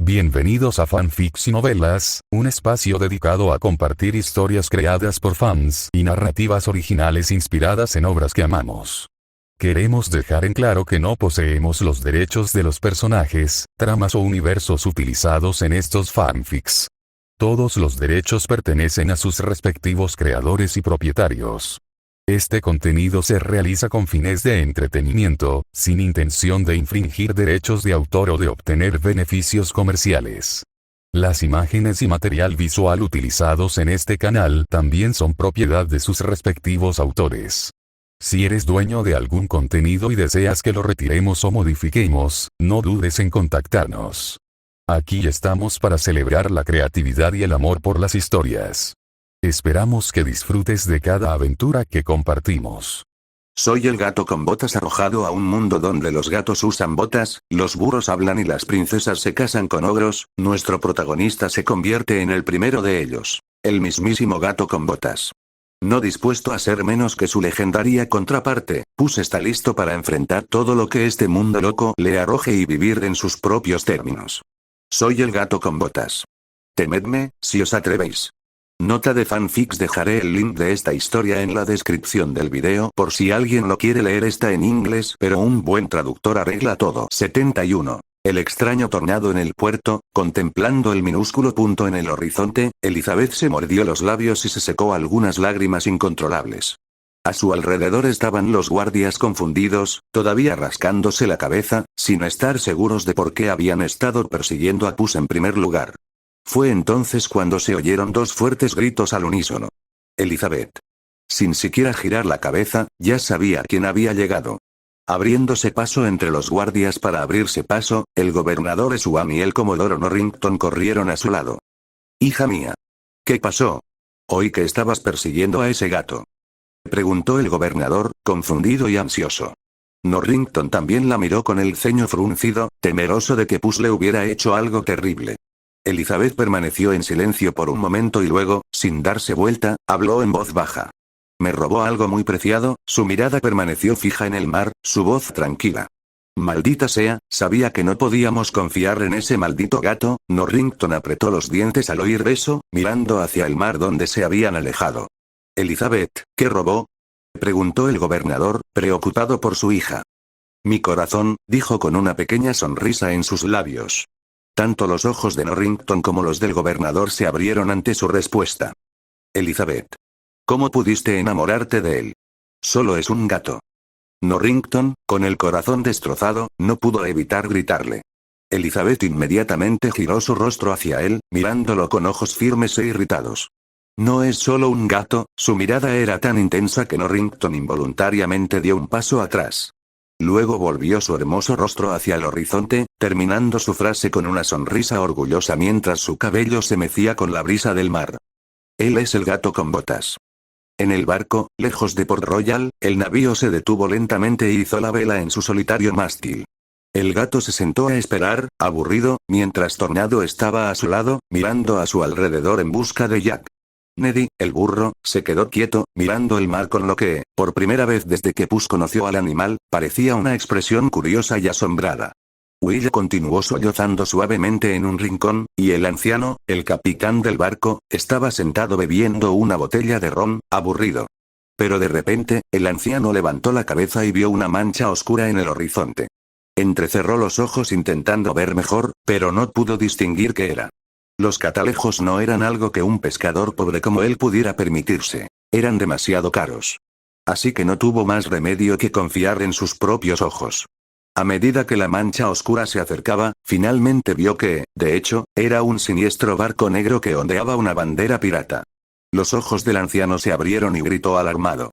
Bienvenidos a Fanfics y Novelas, un espacio dedicado a compartir historias creadas por fans y narrativas originales inspiradas en obras que amamos. Queremos dejar en claro que no poseemos los derechos de los personajes, tramas o universos utilizados en estos fanfics. Todos los derechos pertenecen a sus respectivos creadores y propietarios. Este contenido se realiza con fines de entretenimiento, sin intención de infringir derechos de autor o de obtener beneficios comerciales. Las imágenes y material visual utilizados en este canal también son propiedad de sus respectivos autores. Si eres dueño de algún contenido y deseas que lo retiremos o modifiquemos, no dudes en contactarnos. Aquí estamos para celebrar la creatividad y el amor por las historias. Esperamos que disfrutes de cada aventura que compartimos. Soy el gato con botas arrojado a un mundo donde los gatos usan botas, los burros hablan y las princesas se casan con ogros. Nuestro protagonista se convierte en el primero de ellos, el mismísimo gato con botas. No dispuesto a ser menos que su legendaria contraparte, Puss está listo para enfrentar todo lo que este mundo loco le arroje y vivir en sus propios términos. Soy el gato con botas. Temedme, si os atrevéis. Nota de fanfics: dejaré el link de esta historia en la descripción del video por si alguien lo quiere leer. Está en inglés, pero un buen traductor arregla todo. 71. El extraño tornado en el puerto. Contemplando el minúsculo punto en el horizonte, Elizabeth se mordió los labios y se secó algunas lágrimas incontrolables. A su alrededor estaban los guardias confundidos, todavía rascándose la cabeza, sin estar seguros de por qué habían estado persiguiendo a Puss en primer lugar. Fue entonces cuando se oyeron dos fuertes gritos al unísono. Elizabeth. Sin siquiera girar la cabeza, ya sabía quién había llegado. Abriéndose paso entre los guardias para abrirse paso, el gobernador Swan y el comodoro Norrington corrieron a su lado. «Hija mía. ¿Qué pasó? Oí que estabas persiguiendo a ese gato», preguntó el gobernador, confundido y ansioso. Norrington también la miró con el ceño fruncido, temeroso de que Puss le hubiera hecho algo terrible. Elizabeth permaneció en silencio por un momento y luego, sin darse vuelta, habló en voz baja. «Me robó algo muy preciado». Su mirada permaneció fija en el mar, su voz tranquila. «Maldita sea, sabía que no podíamos confiar en ese maldito gato». Norrington apretó los dientes al oír eso, mirando hacia el mar donde se habían alejado. «Elizabeth, ¿qué robó?», preguntó el gobernador, preocupado por su hija. «Mi corazón», dijo con una pequeña sonrisa en sus labios. Tanto los ojos de Norrington como los del gobernador se abrieron ante su respuesta. «Elizabeth. ¿Cómo pudiste enamorarte de él? Solo es un gato». Norrington, con el corazón destrozado, no pudo evitar gritarle. Elizabeth inmediatamente giró su rostro hacia él, mirándolo con ojos firmes e irritados. «No es solo un gato». Su mirada era tan intensa que Norrington involuntariamente dio un paso atrás. Luego volvió su hermoso rostro hacia el horizonte, terminando su frase con una sonrisa orgullosa mientras su cabello se mecía con la brisa del mar. «Él es el gato con botas». En el barco, lejos de Port Royal, el navío se detuvo lentamente e hizo la vela en su solitario mástil. El gato se sentó a esperar, aburrido, mientras Tornado estaba a su lado, mirando a su alrededor en busca de Jack. Neddy, el burro, se quedó quieto, mirando el mar con lo que, por primera vez desde que Puss conoció al animal, parecía una expresión curiosa y asombrada. Will continuó sollozando suavemente en un rincón, y el anciano, el capitán del barco, estaba sentado bebiendo una botella de ron, aburrido. Pero de repente, el anciano levantó la cabeza y vio una mancha oscura en el horizonte. Entrecerró los ojos intentando ver mejor, pero no pudo distinguir qué era. Los catalejos no eran algo que un pescador pobre como él pudiera permitirse. Eran demasiado caros. Así que no tuvo más remedio que confiar en sus propios ojos. A medida que la mancha oscura se acercaba, finalmente vio que, de hecho, era un siniestro barco negro que ondeaba una bandera pirata. Los ojos del anciano se abrieron y gritó alarmado.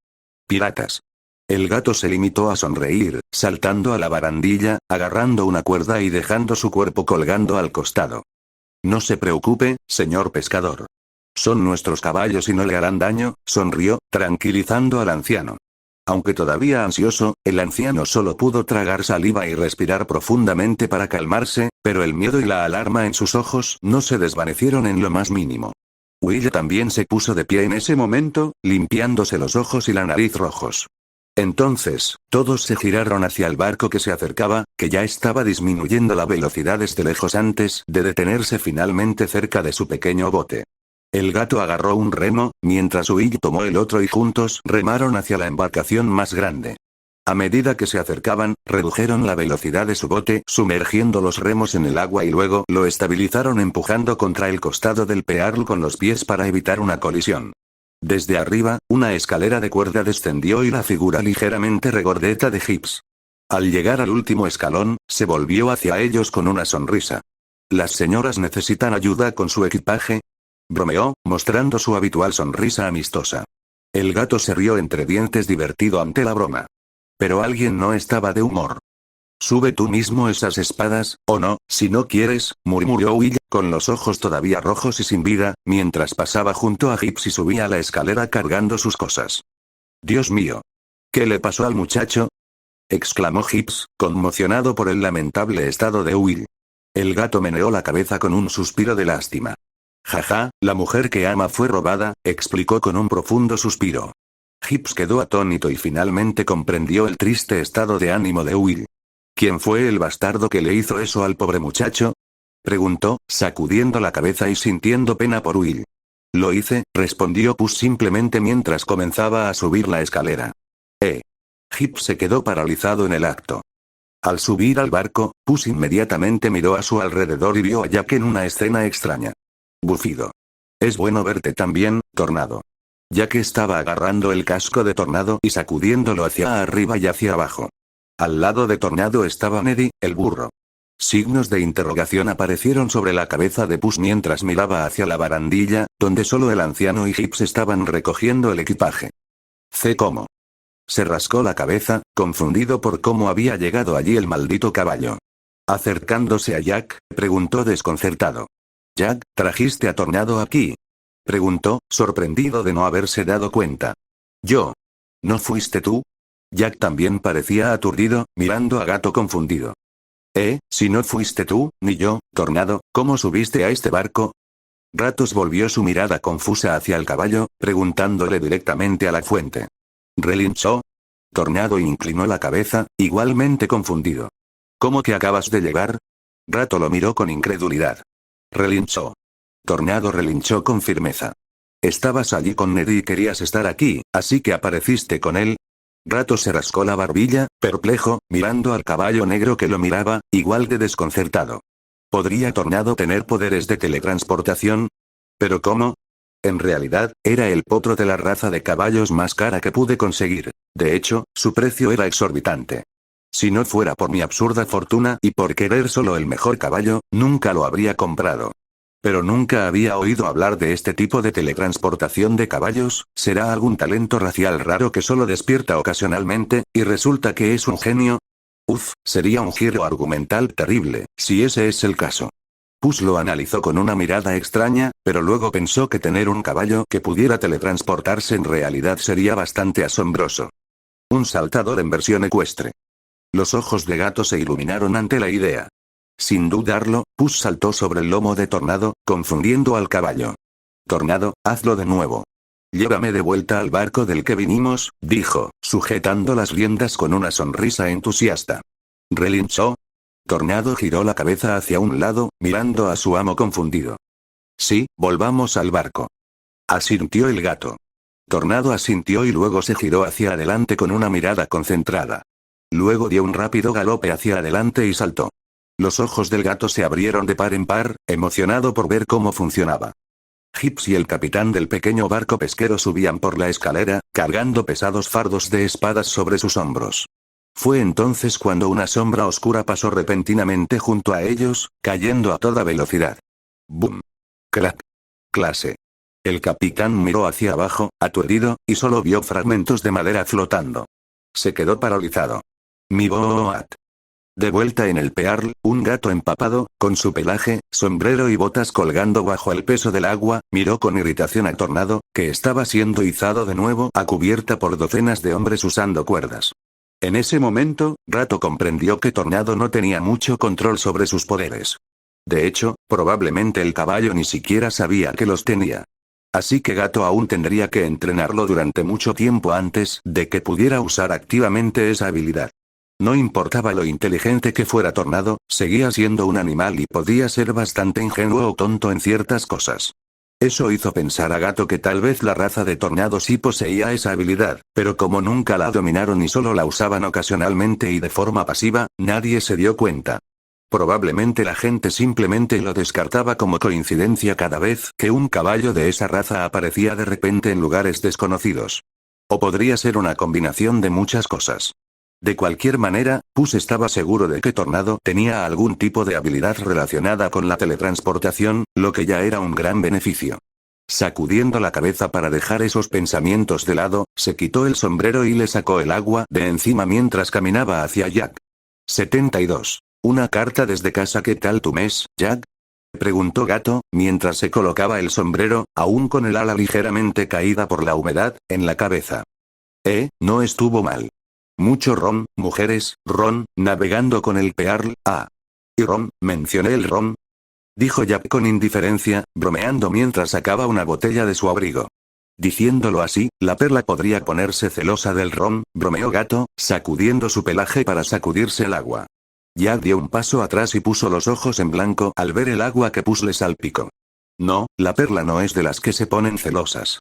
«¡Piratas!». El gato se limitó a sonreír, saltando a la barandilla, agarrando una cuerda y dejando su cuerpo colgando al costado. «No se preocupe, señor pescador. Son nuestros caballos y no le harán daño», sonrió, tranquilizando al anciano. Aunque todavía ansioso, el anciano solo pudo tragar saliva y respirar profundamente para calmarse, pero el miedo y la alarma en sus ojos no se desvanecieron en lo más mínimo. Will también se puso de pie en ese momento, limpiándose los ojos y la nariz rojos. Entonces, todos se giraron hacia el barco que se acercaba, que ya estaba disminuyendo la velocidad desde lejos antes de detenerse finalmente cerca de su pequeño bote. El gato agarró un remo, mientras Will tomó el otro y juntos remaron hacia la embarcación más grande. A medida que se acercaban, redujeron la velocidad de su bote, sumergiendo los remos en el agua y luego lo estabilizaron empujando contra el costado del Pearl con los pies para evitar una colisión. Desde arriba, una escalera de cuerda descendió y la figura ligeramente regordeta de Gibbs. Al llegar al último escalón, se volvió hacia ellos con una sonrisa. ¿Las señoras necesitan ayuda con su equipaje?, bromeó, mostrando su habitual sonrisa amistosa. El gato se rió entre dientes divertido ante la broma. Pero alguien no estaba de humor. «Sube tú mismo esas espadas, o no, si no quieres», murmuró Will, con los ojos todavía rojos y sin vida, mientras pasaba junto a Gibbs y subía la escalera cargando sus cosas. «Dios mío. ¿Qué le pasó al muchacho?», exclamó Gibbs, conmocionado por el lamentable estado de Will. El gato meneó la cabeza con un suspiro de lástima. «Jaja, la mujer que ama fue robada», explicó con un profundo suspiro. Gibbs quedó atónito y finalmente comprendió el triste estado de ánimo de Will. «¿Quién fue el bastardo que le hizo eso al pobre muchacho?», preguntó, sacudiendo la cabeza y sintiendo pena por Will. «Lo hice», respondió Puss simplemente mientras comenzaba a subir la escalera. Gibbs se quedó paralizado en el acto. Al subir al barco, Puss inmediatamente miró a su alrededor y vio a Jack en una escena extraña. Bufido. «Es bueno verte también, Tornado». Jack estaba agarrando el casco de Tornado y sacudiéndolo hacia arriba y hacia abajo. Al lado de Tornado estaba Neddy, el burro. Signos de interrogación aparecieron sobre la cabeza de Puss mientras miraba hacia la barandilla, donde solo el anciano y Gibbs estaban recogiendo el equipaje. ¿Cómo? Se rascó la cabeza, confundido por cómo había llegado allí el maldito caballo. Acercándose a Jack, preguntó desconcertado. «Jack, ¿trajiste a Tornado aquí?», preguntó, sorprendido de no haberse dado cuenta. «¿Yo? ¿No fuiste tú?». Jack también parecía aturdido, mirando a Gato confundido. Si no fuiste tú, ni yo, Tornado, ¿cómo subiste a este barco?». Ratos volvió su mirada confusa hacia el caballo, preguntándole directamente a la fuente. ¿Relinchó? Tornado inclinó la cabeza, igualmente confundido. «¿Cómo que acabas de llegar?». Rato lo miró con incredulidad. «Relinchó». Tornado relinchó con firmeza. «Estabas allí con Neddy y querías estar aquí, así que apareciste con él». Rato se rascó la barbilla, perplejo, mirando al caballo negro que lo miraba, igual de desconcertado. ¿Podría Tornado tener poderes de teletransportación? ¿Pero cómo? En realidad, era el potro de la raza de caballos más cara que pude conseguir. De hecho, su precio era exorbitante. Si no fuera por mi absurda fortuna y por querer solo el mejor caballo, nunca lo habría comprado. Pero nunca había oído hablar de este tipo de teletransportación de caballos. ¿Será algún talento racial raro que solo despierta ocasionalmente, y resulta que es un genio? Sería un giro argumental terrible, si ese es el caso. Puss lo analizó con una mirada extraña, pero luego pensó que tener un caballo que pudiera teletransportarse en realidad sería bastante asombroso. Un saltador en versión ecuestre. Los ojos de Gato se iluminaron ante la idea. Sin dudarlo, Puss saltó sobre el lomo de Tornado, confundiendo al caballo. «Tornado, hazlo de nuevo». «Llévame de vuelta al barco del que vinimos», dijo, sujetando las riendas con una sonrisa entusiasta. ¿Relinchó? Tornado giró la cabeza hacia un lado, mirando a su amo confundido. «Sí, volvamos al barco». Asintió el gato. Tornado asintió y luego se giró hacia adelante con una mirada concentrada. Luego dio un rápido galope hacia adelante y saltó. Los ojos del gato se abrieron de par en par, emocionado por ver cómo funcionaba. Gibbs y el capitán del pequeño barco pesquero subían por la escalera, cargando pesados fardos de espadas sobre sus hombros. Fue entonces cuando una sombra oscura pasó repentinamente junto a ellos, cayendo a toda velocidad. ¡Bum! ¡Crack! ¡Clase! El capitán miró hacia abajo, aturdido, y solo vio fragmentos de madera flotando. Se quedó paralizado. Mi boat. De vuelta en el Pearl, un gato empapado, con su pelaje, sombrero y botas colgando bajo el peso del agua, miró con irritación a Tornado, que estaba siendo izado de nuevo a cubierta por docenas de hombres usando cuerdas. En ese momento, Rato comprendió que Tornado no tenía mucho control sobre sus poderes. De hecho, probablemente el caballo ni siquiera sabía que los tenía. Así que Gato aún tendría que entrenarlo durante mucho tiempo antes de que pudiera usar activamente esa habilidad. No importaba lo inteligente que fuera Tornado, seguía siendo un animal y podía ser bastante ingenuo o tonto en ciertas cosas. Eso hizo pensar a Gato que tal vez la raza de Tornado sí poseía esa habilidad, pero como nunca la dominaron y solo la usaban ocasionalmente y de forma pasiva, nadie se dio cuenta. Probablemente la gente simplemente lo descartaba como coincidencia cada vez que un caballo de esa raza aparecía de repente en lugares desconocidos. O podría ser una combinación de muchas cosas. De cualquier manera, Puss estaba seguro de que Tornado tenía algún tipo de habilidad relacionada con la teletransportación, lo que ya era un gran beneficio. Sacudiendo la cabeza para dejar esos pensamientos de lado, se quitó el sombrero y le sacó el agua de encima mientras caminaba hacia Jack. 72. Una carta desde casa. ¿Qué tal tu mes, Jack? Preguntó Gato, mientras se colocaba el sombrero, aún con el ala ligeramente caída por la humedad, en la cabeza. No estuvo mal. Mucho ron, mujeres, ron, navegando con el Pearl, y ron, mencioné el ron. Dijo Jack con indiferencia, bromeando mientras sacaba una botella de su abrigo. Diciéndolo así, la perla podría ponerse celosa del ron, bromeó Gato, sacudiendo su pelaje para sacudirse el agua. Jack dio un paso atrás y puso los ojos en blanco al ver el agua que Puss le salpicó. No, la perla no es de las que se ponen celosas.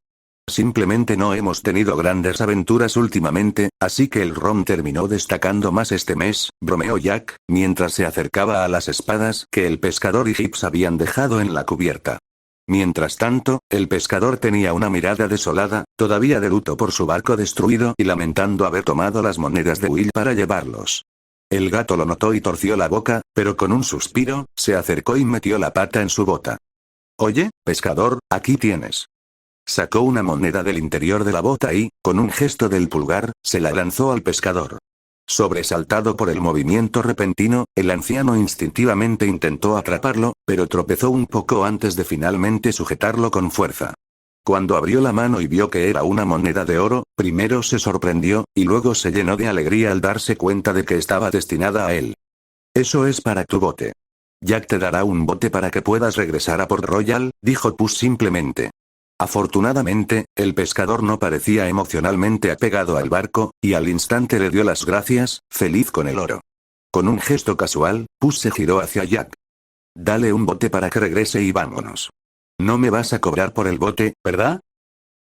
Simplemente no hemos tenido grandes aventuras últimamente, así que el ron terminó destacando más este mes, bromeó Jack, mientras se acercaba a las espadas que el pescador y Hips habían dejado en la cubierta. Mientras tanto, el pescador tenía una mirada desolada, todavía de luto por su barco destruido y lamentando haber tomado las monedas de Will para llevarlos. El gato lo notó y torció la boca, pero con un suspiro, se acercó y metió la pata en su bota. Oye, pescador, aquí tienes. Sacó una moneda del interior de la bota y, con un gesto del pulgar, se la lanzó al pescador. Sobresaltado por el movimiento repentino, el anciano instintivamente intentó atraparlo, pero tropezó un poco antes de finalmente sujetarlo con fuerza. Cuando abrió la mano y vio que era una moneda de oro, primero se sorprendió, y luego se llenó de alegría al darse cuenta de que estaba destinada a él. Eso es para tu bote. Jack te dará un bote para que puedas regresar a Port Royal, dijo Puss simplemente. Afortunadamente, el pescador no parecía emocionalmente apegado al barco, y al instante le dio las gracias, feliz con el oro. Con un gesto casual, Puss se giró hacia Jack. Dale un bote para que regrese y vámonos. No me vas a cobrar por el bote, ¿verdad?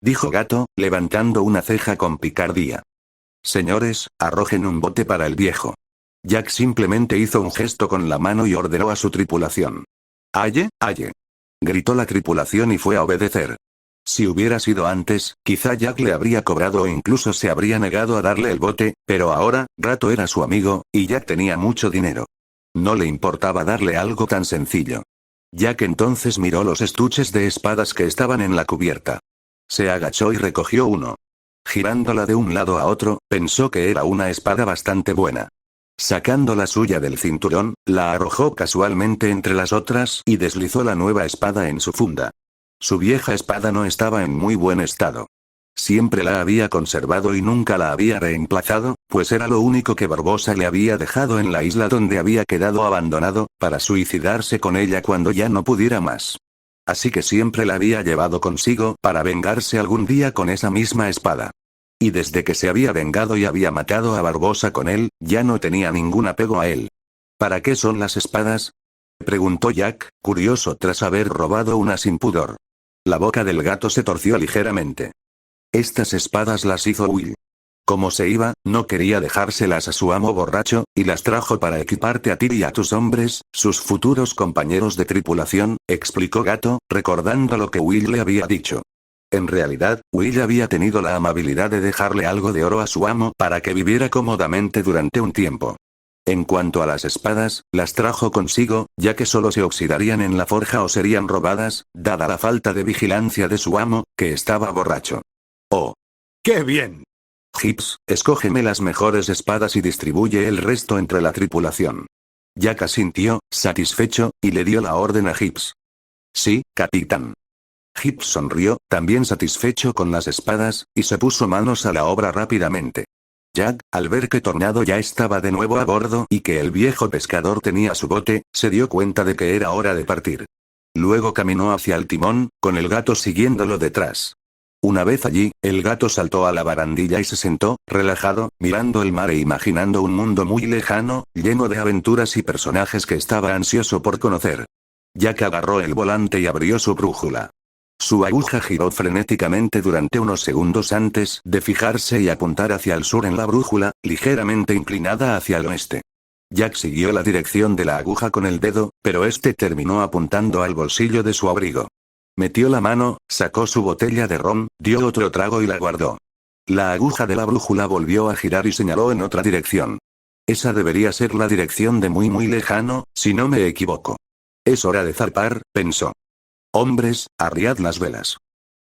Dijo Gato, levantando una ceja con picardía. Señores, arrojen un bote para el viejo. Jack simplemente hizo un gesto con la mano y ordenó a su tripulación. ¡Aye, aye! Gritó la tripulación y fue a obedecer. Si hubiera sido antes, quizá Jack le habría cobrado o incluso se habría negado a darle el bote, pero ahora, Gato era su amigo, y Jack tenía mucho dinero. No le importaba darle algo tan sencillo. Jack entonces miró los estuches de espadas que estaban en la cubierta. Se agachó y recogió uno. Girándola de un lado a otro, pensó que era una espada bastante buena. Sacando la suya del cinturón, la arrojó casualmente entre las otras y deslizó la nueva espada en su funda. Su vieja espada no estaba en muy buen estado. Siempre la había conservado y nunca la había reemplazado, pues era lo único que Barbossa le había dejado en la isla donde había quedado abandonado, para suicidarse con ella cuando ya no pudiera más. Así que siempre la había llevado consigo para vengarse algún día con esa misma espada. Y desde que se había vengado y había matado a Barbossa con él, ya no tenía ningún apego a él. ¿Para qué son las espadas?, preguntó Jack, curioso tras haber robado una sin pudor. La boca del gato se torció ligeramente. Estas espadas las hizo Will. Como se iba, no quería dejárselas a su amo borracho, y las trajo para equiparte a ti y a tus hombres, sus futuros compañeros de tripulación, explicó Gato, recordando lo que Will le había dicho. En realidad, Will había tenido la amabilidad de dejarle algo de oro a su amo para que viviera cómodamente durante un tiempo. En cuanto a las espadas, las trajo consigo, ya que solo se oxidarían en la forja o serían robadas, dada la falta de vigilancia de su amo, que estaba borracho. ¡Oh! ¡Qué bien! Hips, escógeme las mejores espadas y distribuye el resto entre la tripulación. Jack asintió, satisfecho, y le dio la orden a Hips. Sí, capitán. Hips sonrió, también satisfecho con las espadas, y se puso manos a la obra rápidamente. Jack, al ver que Tornado ya estaba de nuevo a bordo y que el viejo pescador tenía su bote, se dio cuenta de que era hora de partir. Luego caminó hacia el timón, con el gato siguiéndolo detrás. Una vez allí, el gato saltó a la barandilla y se sentó, relajado, mirando el mar e imaginando un mundo muy lejano, lleno de aventuras y personajes que estaba ansioso por conocer. Jack agarró el volante y abrió su brújula. Su aguja giró frenéticamente durante unos segundos antes de fijarse y apuntar hacia el sur en la brújula, ligeramente inclinada hacia el oeste. Jack siguió la dirección de la aguja con el dedo, pero este terminó apuntando al bolsillo de su abrigo. Metió la mano, sacó su botella de ron, dio otro trago y la guardó. La aguja de la brújula volvió a girar y señaló en otra dirección. Esa debería ser la dirección de muy muy lejano, si no me equivoco. Es hora de zarpar, pensó. Hombres, arriad las velas.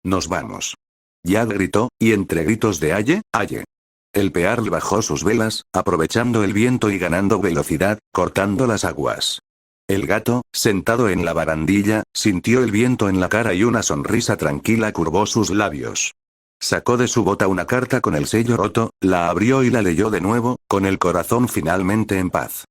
Nos vamos. Jack gritó, y entre gritos de «Aye, aye». El Pearl bajó sus velas, aprovechando el viento y ganando velocidad, cortando las aguas. El gato, sentado en la barandilla, sintió el viento en la cara y una sonrisa tranquila curvó sus labios. Sacó de su bota una carta con el sello roto, la abrió y la leyó de nuevo, con el corazón finalmente en paz.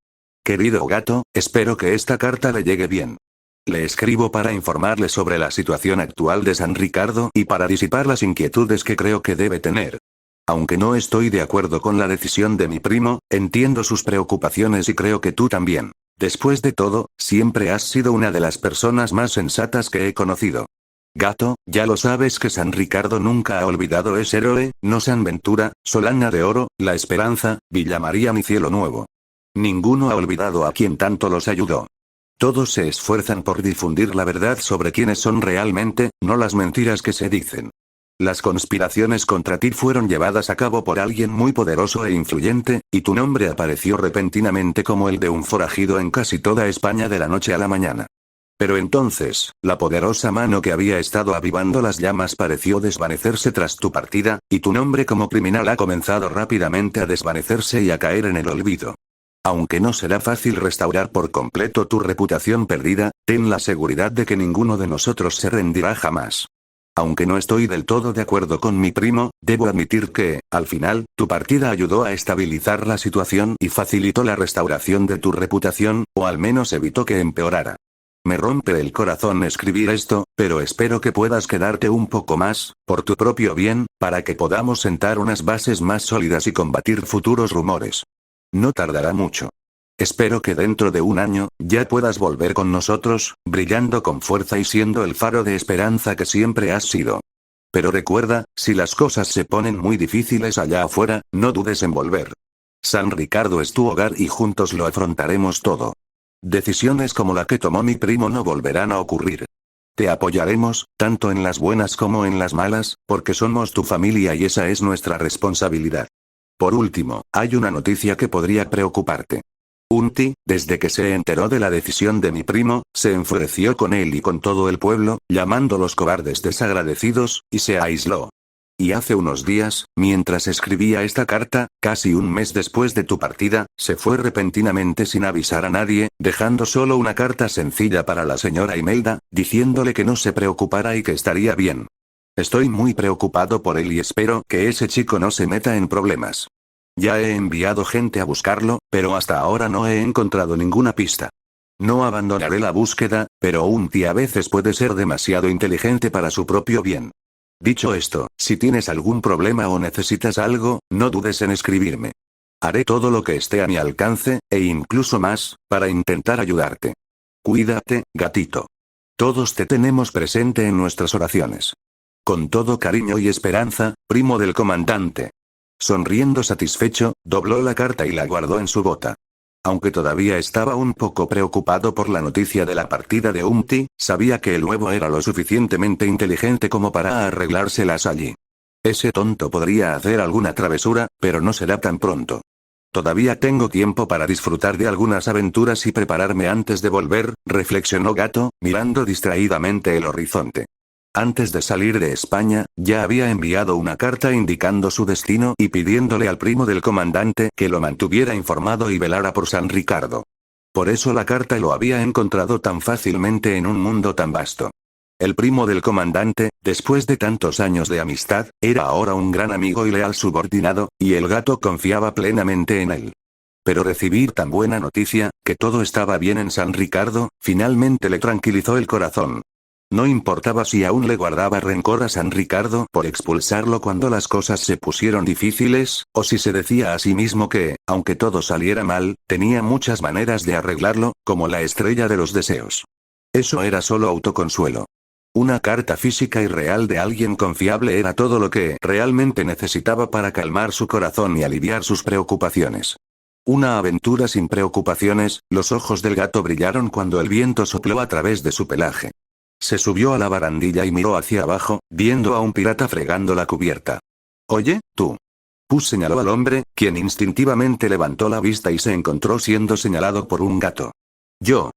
Querido gato, espero que esta carta le llegue bien. Le escribo para informarle sobre la situación actual de San Ricardo y para disipar las inquietudes que creo que debe tener. Aunque no estoy de acuerdo con la decisión de mi primo, entiendo sus preocupaciones y creo que tú también. Después de todo, siempre has sido una de las personas más sensatas que he conocido. Gato, ya lo sabes que San Ricardo nunca ha olvidado ese héroe, no San Ventura, Solana de Oro, La Esperanza, Villa María ni Cielo Nuevo. Ninguno ha olvidado a quien tanto los ayudó. Todos se esfuerzan por difundir la verdad sobre quiénes son realmente, no las mentiras que se dicen. Las conspiraciones contra ti fueron llevadas a cabo por alguien muy poderoso e influyente, y tu nombre apareció repentinamente como el de un forajido en casi toda España de la noche a la mañana. Pero entonces, la poderosa mano que había estado avivando las llamas pareció desvanecerse tras tu partida, y tu nombre como criminal ha comenzado rápidamente a desvanecerse y a caer en el olvido. Aunque no será fácil restaurar por completo tu reputación perdida, ten la seguridad de que ninguno de nosotros se rendirá jamás. Aunque no estoy del todo de acuerdo con mi primo, debo admitir que, al final, tu partida ayudó a estabilizar la situación y facilitó la restauración de tu reputación, o al menos evitó que empeorara. Me rompe el corazón escribir esto, pero espero que puedas quedarte un poco más, por tu propio bien, para que podamos sentar unas bases más sólidas y combatir futuros rumores. No tardará mucho. Espero que dentro de un año, ya puedas volver con nosotros, brillando con fuerza y siendo el faro de esperanza que siempre has sido. Pero recuerda, si las cosas se ponen muy difíciles allá afuera, no dudes en volver. San Ricardo es tu hogar y juntos lo afrontaremos todo. Decisiones como la que tomó mi primo no volverán a ocurrir. Te apoyaremos, tanto en las buenas como en las malas, porque somos tu familia y esa es nuestra responsabilidad. Por último, hay una noticia que podría preocuparte. Unti, desde que se enteró de la decisión de mi primo, se enfureció con él y con todo el pueblo, llamándolos cobardes desagradecidos, y se aisló. Y hace unos días, mientras escribía esta carta, casi un mes después de tu partida, se fue repentinamente sin avisar a nadie, dejando solo una carta sencilla para la señora Imelda, diciéndole que no se preocupara y que estaría bien. Estoy muy preocupado por él y espero que ese chico no se meta en problemas. Ya he enviado gente a buscarlo, pero hasta ahora no he encontrado ninguna pista. No abandonaré la búsqueda, pero Unti a veces puede ser demasiado inteligente para su propio bien. Dicho esto, si tienes algún problema o necesitas algo, no dudes en escribirme. Haré todo lo que esté a mi alcance, e incluso más, para intentar ayudarte. Cuídate, gatito. Todos te tenemos presente en nuestras oraciones. Con todo cariño y esperanza, primo del comandante. Sonriendo satisfecho, dobló la carta y la guardó en su bota. Aunque todavía estaba un poco preocupado por la noticia de la partida de Unti, sabía que el nuevo era lo suficientemente inteligente como para arreglárselas allí. Ese tonto podría hacer alguna travesura, pero no será tan pronto. Todavía tengo tiempo para disfrutar de algunas aventuras y prepararme antes de volver, reflexionó Gato, mirando distraídamente el horizonte. Antes de salir de España, ya había enviado una carta indicando su destino y pidiéndole al primo del comandante que lo mantuviera informado y velara por San Ricardo. Por eso la carta lo había encontrado tan fácilmente en un mundo tan vasto. El primo del comandante, después de tantos años de amistad, era ahora un gran amigo y leal subordinado, y el gato confiaba plenamente en él. Pero recibir tan buena noticia, que todo estaba bien en San Ricardo, finalmente le tranquilizó el corazón. No importaba si aún le guardaba rencor a San Ricardo por expulsarlo cuando las cosas se pusieron difíciles, o si se decía a sí mismo que, aunque todo saliera mal, tenía muchas maneras de arreglarlo, como la estrella de los deseos. Eso era solo autoconsuelo. Una carta física y real de alguien confiable era todo lo que realmente necesitaba para calmar su corazón y aliviar sus preocupaciones. Una aventura sin preocupaciones. Los ojos del gato brillaron cuando el viento sopló a través de su pelaje. Se subió a la barandilla y miró hacia abajo, viendo a un pirata fregando la cubierta. «Oye, tú». Puss señaló al hombre, quien instintivamente levantó la vista y se encontró siendo señalado por un gato. «Yo».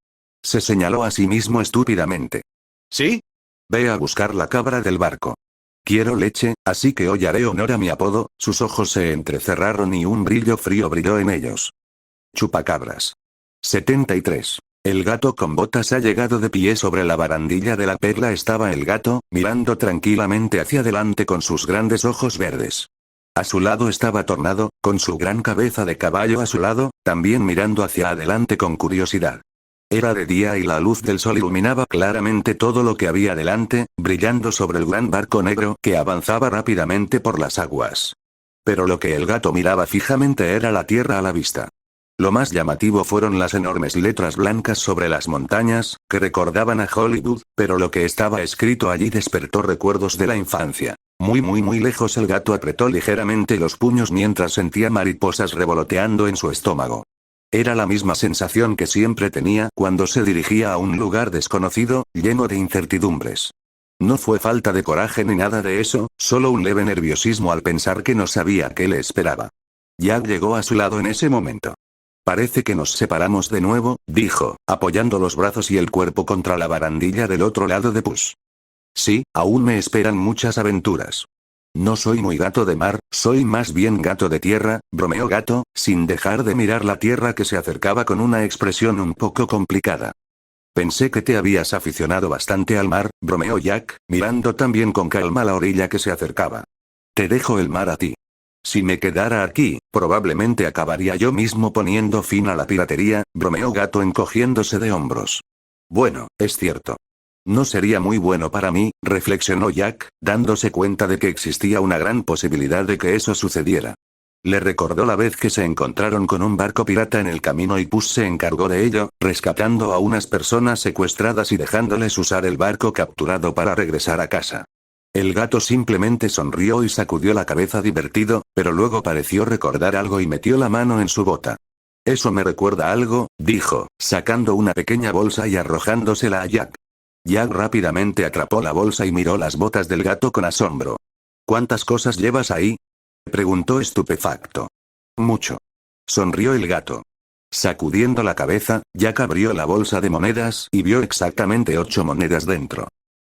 Se señaló a sí mismo estúpidamente. «¿Sí? Ve a buscar la cabra del barco. Quiero leche, así que hoy haré honor a mi apodo». Sus ojos se entrecerraron y un brillo frío brilló en ellos. Chupacabras. 73. El gato con botas ha llegado de pie sobre la barandilla de la perla. Estaba el gato, mirando tranquilamente hacia adelante con sus grandes ojos verdes. A su lado estaba Tornado, con su gran cabeza de caballo a su lado, también mirando hacia adelante con curiosidad. Era de día y la luz del sol iluminaba claramente todo lo que había delante, brillando sobre el gran barco negro que avanzaba rápidamente por las aguas. Pero lo que el gato miraba fijamente era la tierra a la vista. Lo más llamativo fueron las enormes letras blancas sobre las montañas, que recordaban a Hollywood, pero lo que estaba escrito allí despertó recuerdos de la infancia. Muy lejos. El gato apretó ligeramente los puños mientras sentía mariposas revoloteando en su estómago. Era la misma sensación que siempre tenía cuando se dirigía a un lugar desconocido, lleno de incertidumbres. No fue falta de coraje ni nada de eso, solo un leve nerviosismo al pensar que no sabía qué le esperaba. Jack llegó a su lado en ese momento. «Parece que nos separamos de nuevo», dijo, apoyando los brazos y el cuerpo contra la barandilla del otro lado de Puss. «Sí, aún me esperan muchas aventuras. No soy muy gato de mar, soy más bien gato de tierra», bromeó Gato, sin dejar de mirar la tierra que se acercaba con una expresión un poco complicada. «Pensé que te habías aficionado bastante al mar», bromeó Jack, mirando también con calma la orilla que se acercaba. «Te dejo el mar a ti. Si me quedara aquí, probablemente acabaría yo mismo poniendo fin a la piratería», bromeó Gato encogiéndose de hombros. «Bueno, es cierto. No sería muy bueno para mí», reflexionó Jack, dándose cuenta de que existía una gran posibilidad de que eso sucediera. Le recordó la vez que se encontraron con un barco pirata en el camino y Puss se encargó de ello, rescatando a unas personas secuestradas y dejándoles usar el barco capturado para regresar a casa. El gato simplemente sonrió y sacudió la cabeza divertido, pero luego pareció recordar algo y metió la mano en su bota. «Eso me recuerda a algo», dijo, sacando una pequeña bolsa y arrojándosela a Jack. Jack rápidamente atrapó la bolsa y miró las botas del gato con asombro. «¿Cuántas cosas llevas ahí?», preguntó estupefacto. «Mucho», sonrió el gato. Sacudiendo la cabeza, Jack abrió la bolsa de monedas y vio exactamente 8 monedas dentro.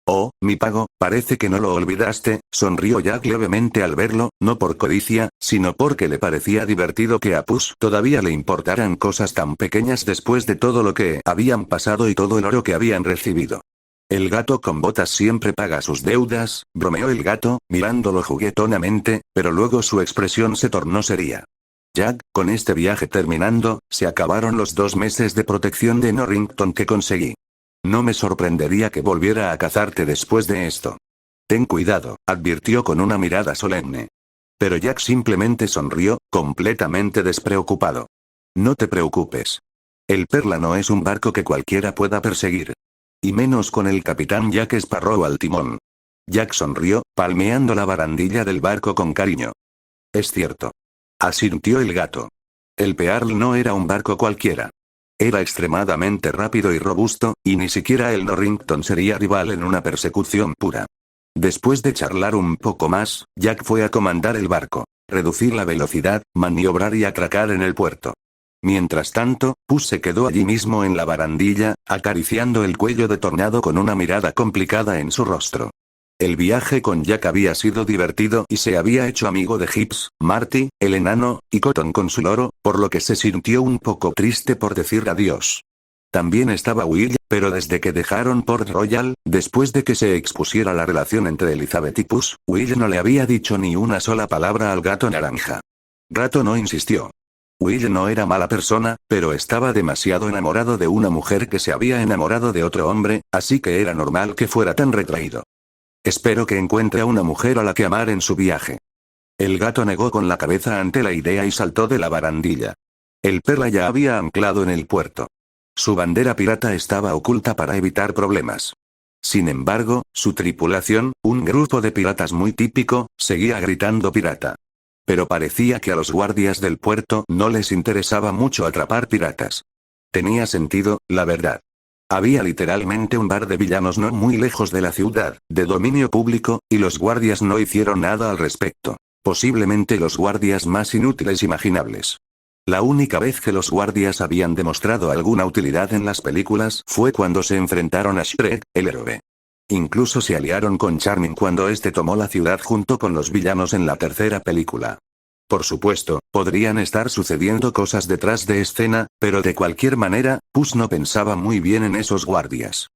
«Oh, mi pago, parece que no lo olvidaste», sonrió Jack levemente al verlo, no por codicia, sino porque le parecía divertido que a Puss todavía le importaran cosas tan pequeñas después de todo lo que habían pasado y todo el oro que habían recibido. «El gato con botas siempre paga sus deudas», bromeó el gato, mirándolo juguetonamente, pero luego su expresión se tornó seria. «Jack, con este viaje terminando, se acabaron los 2 meses de protección de Norrington que conseguí. No me sorprendería que volviera a cazarte después de esto. Ten cuidado», advirtió con una mirada solemne. Pero Jack simplemente sonrió, completamente despreocupado. «No te preocupes. El Perla no es un barco que cualquiera pueda perseguir. Y menos con el capitán Jack Sparrow al timón». Jack sonrió, palmeando la barandilla del barco con cariño. «Es cierto», asintió el gato. El Pearl no era un barco cualquiera. Era extremadamente rápido y robusto, y ni siquiera el Norrington sería rival en una persecución pura. Después de charlar un poco más, Jack fue a comandar el barco, reducir la velocidad, maniobrar y atracar en el puerto. Mientras tanto, Puss se quedó allí mismo en la barandilla, acariciando el cuello de Tornado con una mirada complicada en su rostro. El viaje con Jack había sido divertido y se había hecho amigo de Gibbs, Marty, el enano, y Cotton con su loro, por lo que se sintió un poco triste por decir adiós. También estaba Will, pero desde que dejaron Port Royal, después de que se expusiera la relación entre Elizabeth y Puss, Will no le había dicho ni una sola palabra al gato naranja. Gato no insistió. Will no era mala persona, pero estaba demasiado enamorado de una mujer que se había enamorado de otro hombre, así que era normal que fuera tan retraído. Espero que encuentre a una mujer a la que amar en su viaje. El gato negó con la cabeza ante la idea y saltó de la barandilla. El Perla ya había anclado en el puerto. Su bandera pirata estaba oculta para evitar problemas. Sin embargo, su tripulación, un grupo de piratas muy típico, seguía gritando pirata. Pero parecía que a los guardias del puerto no les interesaba mucho atrapar piratas. Tenía sentido, la verdad. Había literalmente un bar de villanos no muy lejos de la ciudad, de dominio público, y los guardias no hicieron nada al respecto. Posiblemente los guardias más inútiles imaginables. La única vez que los guardias habían demostrado alguna utilidad en las películas fue cuando se enfrentaron a Shrek, el héroe. Incluso se aliaron con Charming cuando este tomó la ciudad junto con los villanos en la tercera película. Por supuesto, podrían estar sucediendo cosas detrás de escena, pero de cualquier manera, Puss no pensaba muy bien en esos guardias.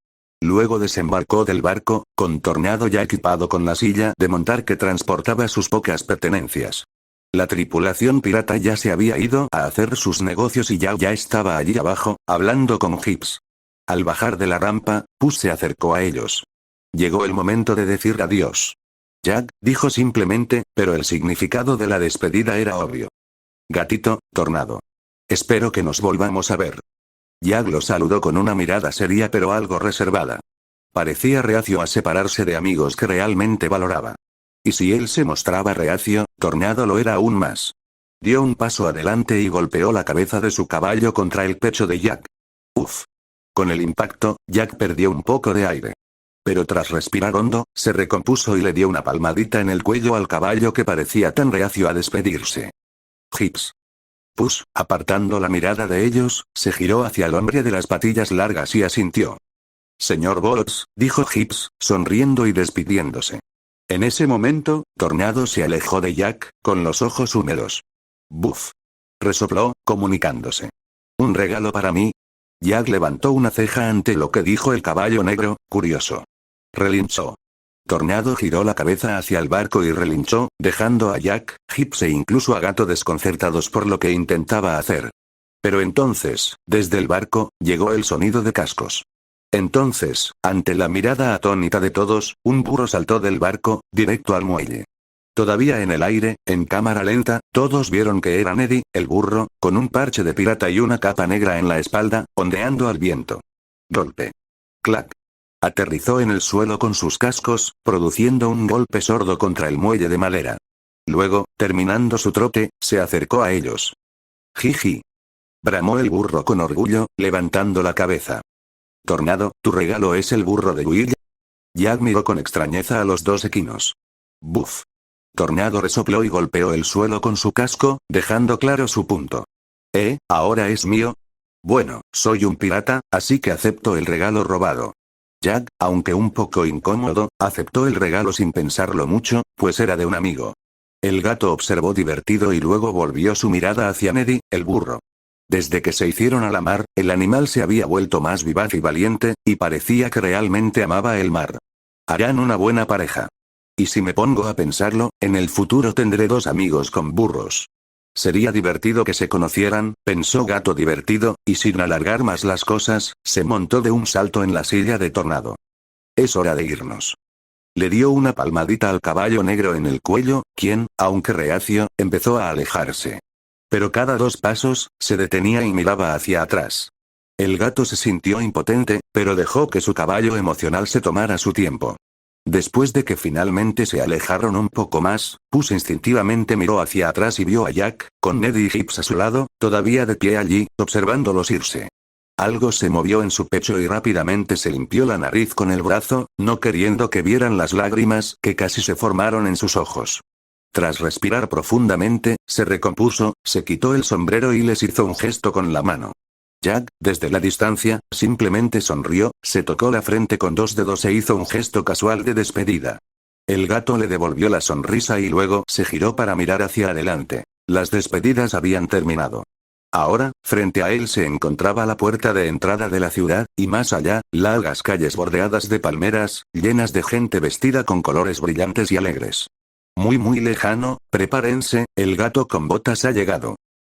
Luego desembarcó del barco, con Tornado ya equipado con la silla de montar que transportaba sus pocas pertenencias. La tripulación pirata ya se había ido a hacer sus negocios y ya estaba allí abajo, hablando con Hips. Al bajar de la rampa, Puss se acercó a ellos. Llegó el momento de decir adiós. Jack, dijo simplemente, pero el significado de la despedida era obvio. Gatito, Tornado. Espero que nos volvamos a ver. Jack lo saludó con una mirada seria pero algo reservada. Parecía reacio a separarse de amigos que realmente valoraba. Y si él se mostraba reacio, Tornado lo era aún más. Dio un paso adelante y golpeó la cabeza de su caballo contra el pecho de Jack. Uf. Con el impacto, Jack perdió un poco de aire. Pero tras respirar hondo, se recompuso y le dio una palmadita en el cuello al caballo que parecía tan reacio a despedirse. Hips. Puss, apartando la mirada de ellos, se giró hacia el hombre de las patillas largas y asintió. Señor Bots, dijo Hips, sonriendo y despidiéndose. En ese momento, Tornado se alejó de Jack, con los ojos húmedos. Buf. Resopló, comunicándose. ¿Un regalo para mí? Jack levantó una ceja ante lo que dijo el caballo negro, curioso. Relinchó. Tornado giró la cabeza hacia el barco y relinchó, dejando a Jack, Hips e incluso a Gato desconcertados por lo que intentaba hacer. Pero entonces, desde el barco, llegó el sonido de cascos. Entonces, ante la mirada atónita de todos, un burro saltó del barco, directo al muelle. Todavía en el aire, en cámara lenta, todos vieron que era Neddy, el burro, con un parche de pirata y una capa negra en la espalda, ondeando al viento. Golpe. Clac. Aterrizó en el suelo con sus cascos, produciendo un golpe sordo contra el muelle de madera. Luego, terminando su trote, se acercó a ellos. Jiji. Bramó el burro con orgullo, levantando la cabeza. Tornado, ¿tu regalo es el burro de Will? Jack miró con extrañeza a los dos equinos. Buf. Tornado resopló y golpeó el suelo con su casco, dejando claro su punto. ¿Ahora es mío? Bueno, soy un pirata, así que acepto el regalo robado. Jack, aunque un poco incómodo, aceptó el regalo sin pensarlo mucho, pues era de un amigo. El gato observó divertido y luego volvió su mirada hacia Neddy, el burro. Desde que se hicieron a la mar, el animal se había vuelto más vivaz y valiente, y parecía que realmente amaba el mar. Harán una buena pareja. Y si me pongo a pensarlo, en el futuro tendré dos amigos con burros. Sería divertido que se conocieran, pensó Gato divertido, y sin alargar más las cosas, se montó de un salto en la silla de Tornado. Es hora de irnos. Le dio una palmadita al caballo negro en el cuello, quien, aunque reacio, empezó a alejarse. Pero cada 2 pasos, se detenía y miraba hacia atrás. El gato se sintió impotente, pero dejó que su caballo emocional se tomara su tiempo. Después de que finalmente se alejaron un poco más, Puss instintivamente miró hacia atrás y vio a Jack, con Neddy y Hips a su lado, todavía de pie allí, observándolos irse. Algo se movió en su pecho y rápidamente se limpió la nariz con el brazo, no queriendo que vieran las lágrimas que casi se formaron en sus ojos. Tras respirar profundamente, se recompuso, se quitó el sombrero y les hizo un gesto con la mano. Jack, desde la distancia, simplemente sonrió, se tocó la frente con 2 dedos e hizo un gesto casual de despedida. El gato le devolvió la sonrisa y luego se giró para mirar hacia adelante. Las despedidas habían terminado. Ahora, frente a él se encontraba la puerta de entrada de la ciudad, y más allá, largas calles bordeadas de palmeras, llenas de gente vestida con colores brillantes y alegres. Muy lejano, prepárense, el gato con botas ha llegado.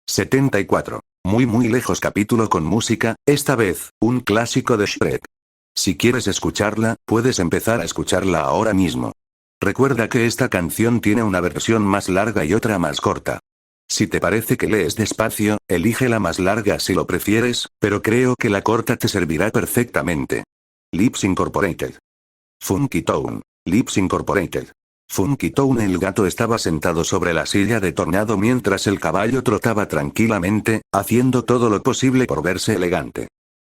74. Muy lejos capítulo con música, esta vez, un clásico de Shrek. Si quieres escucharla, puedes empezar a escucharla ahora mismo. Recuerda que esta canción tiene una versión más larga y otra más corta. Si te parece que lees despacio, elige la más larga si lo prefieres, pero creo que la corta te servirá perfectamente. Lips Incorporated. Funky Town. Lips Incorporated. Funky Town. El gato estaba sentado sobre la silla de Tornado mientras el caballo trotaba tranquilamente, haciendo todo lo posible por verse elegante.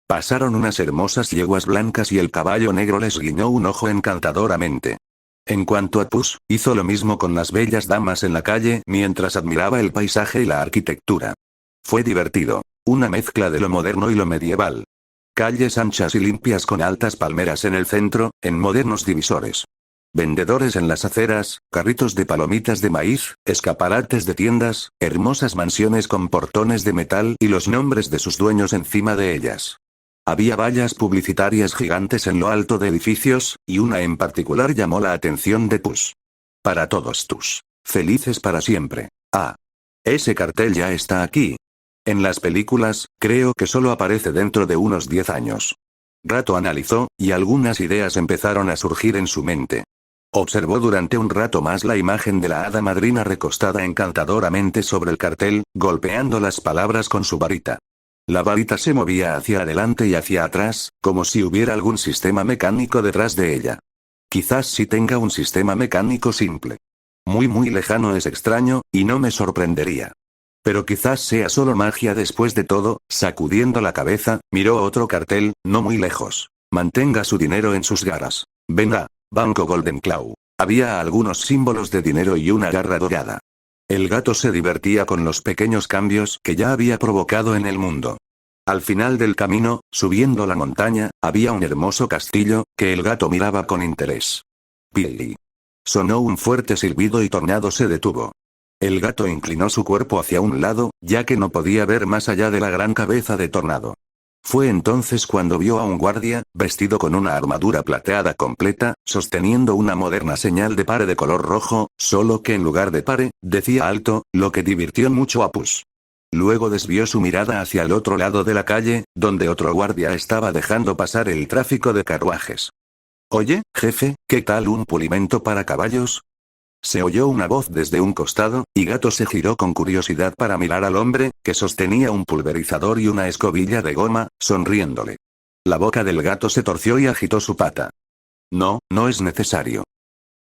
Pasaron unas hermosas yeguas blancas y el caballo negro les guiñó un ojo encantadoramente. En cuanto a Puss, hizo lo mismo con las bellas damas en la calle mientras admiraba el paisaje y la arquitectura. Fue divertido. Una mezcla de lo moderno y lo medieval. Calles anchas y limpias con altas palmeras en el centro, en modernos divisores. Vendedores en las aceras, carritos de palomitas de maíz, escaparates de tiendas, hermosas mansiones con portones de metal y los nombres de sus dueños encima de ellas. Había vallas publicitarias gigantes en lo alto de edificios, y una en particular llamó la atención de Puss. Para todos tus felices para siempre. Ah. Ese cartel ya está aquí. En las películas, creo que solo aparece dentro de unos 10 años. Gato analizó, y algunas ideas empezaron a surgir en su mente. Observó durante un rato más la imagen de la hada madrina recostada encantadoramente sobre el cartel, golpeando las palabras con su varita. La varita se movía hacia adelante y hacia atrás, como si hubiera algún sistema mecánico detrás de ella. Quizás sí tenga un sistema mecánico simple. Muy lejano, es extraño, y no me sorprendería. Pero quizás sea solo magia después de todo. Sacudiendo la cabeza, miró otro cartel, no muy lejos. Mantenga su dinero en sus garras. Venga, Banco Golden Claw. Había algunos símbolos de dinero y una garra dorada. El gato se divertía con los pequeños cambios que ya había provocado en el mundo. Al final del camino, subiendo la montaña, había un hermoso castillo, que el gato miraba con interés. Pili. Sonó un fuerte silbido y Tornado se detuvo. El gato inclinó su cuerpo hacia un lado, ya que no podía ver más allá de la gran cabeza de Tornado. Fue entonces cuando vio a un guardia, vestido con una armadura plateada completa, sosteniendo una moderna señal de pare de color rojo, solo que en lugar de pare, decía alto, lo que divirtió mucho a Puss. Luego desvió su mirada hacia el otro lado de la calle, donde otro guardia estaba dejando pasar el tráfico de carruajes. Oye, jefe, ¿qué tal un pulimento para caballos? Se oyó una voz desde un costado, y Gato se giró con curiosidad para mirar al hombre, que sostenía un pulverizador y una escobilla de goma, sonriéndole. La boca del gato se torció y agitó su pata. No, no es necesario.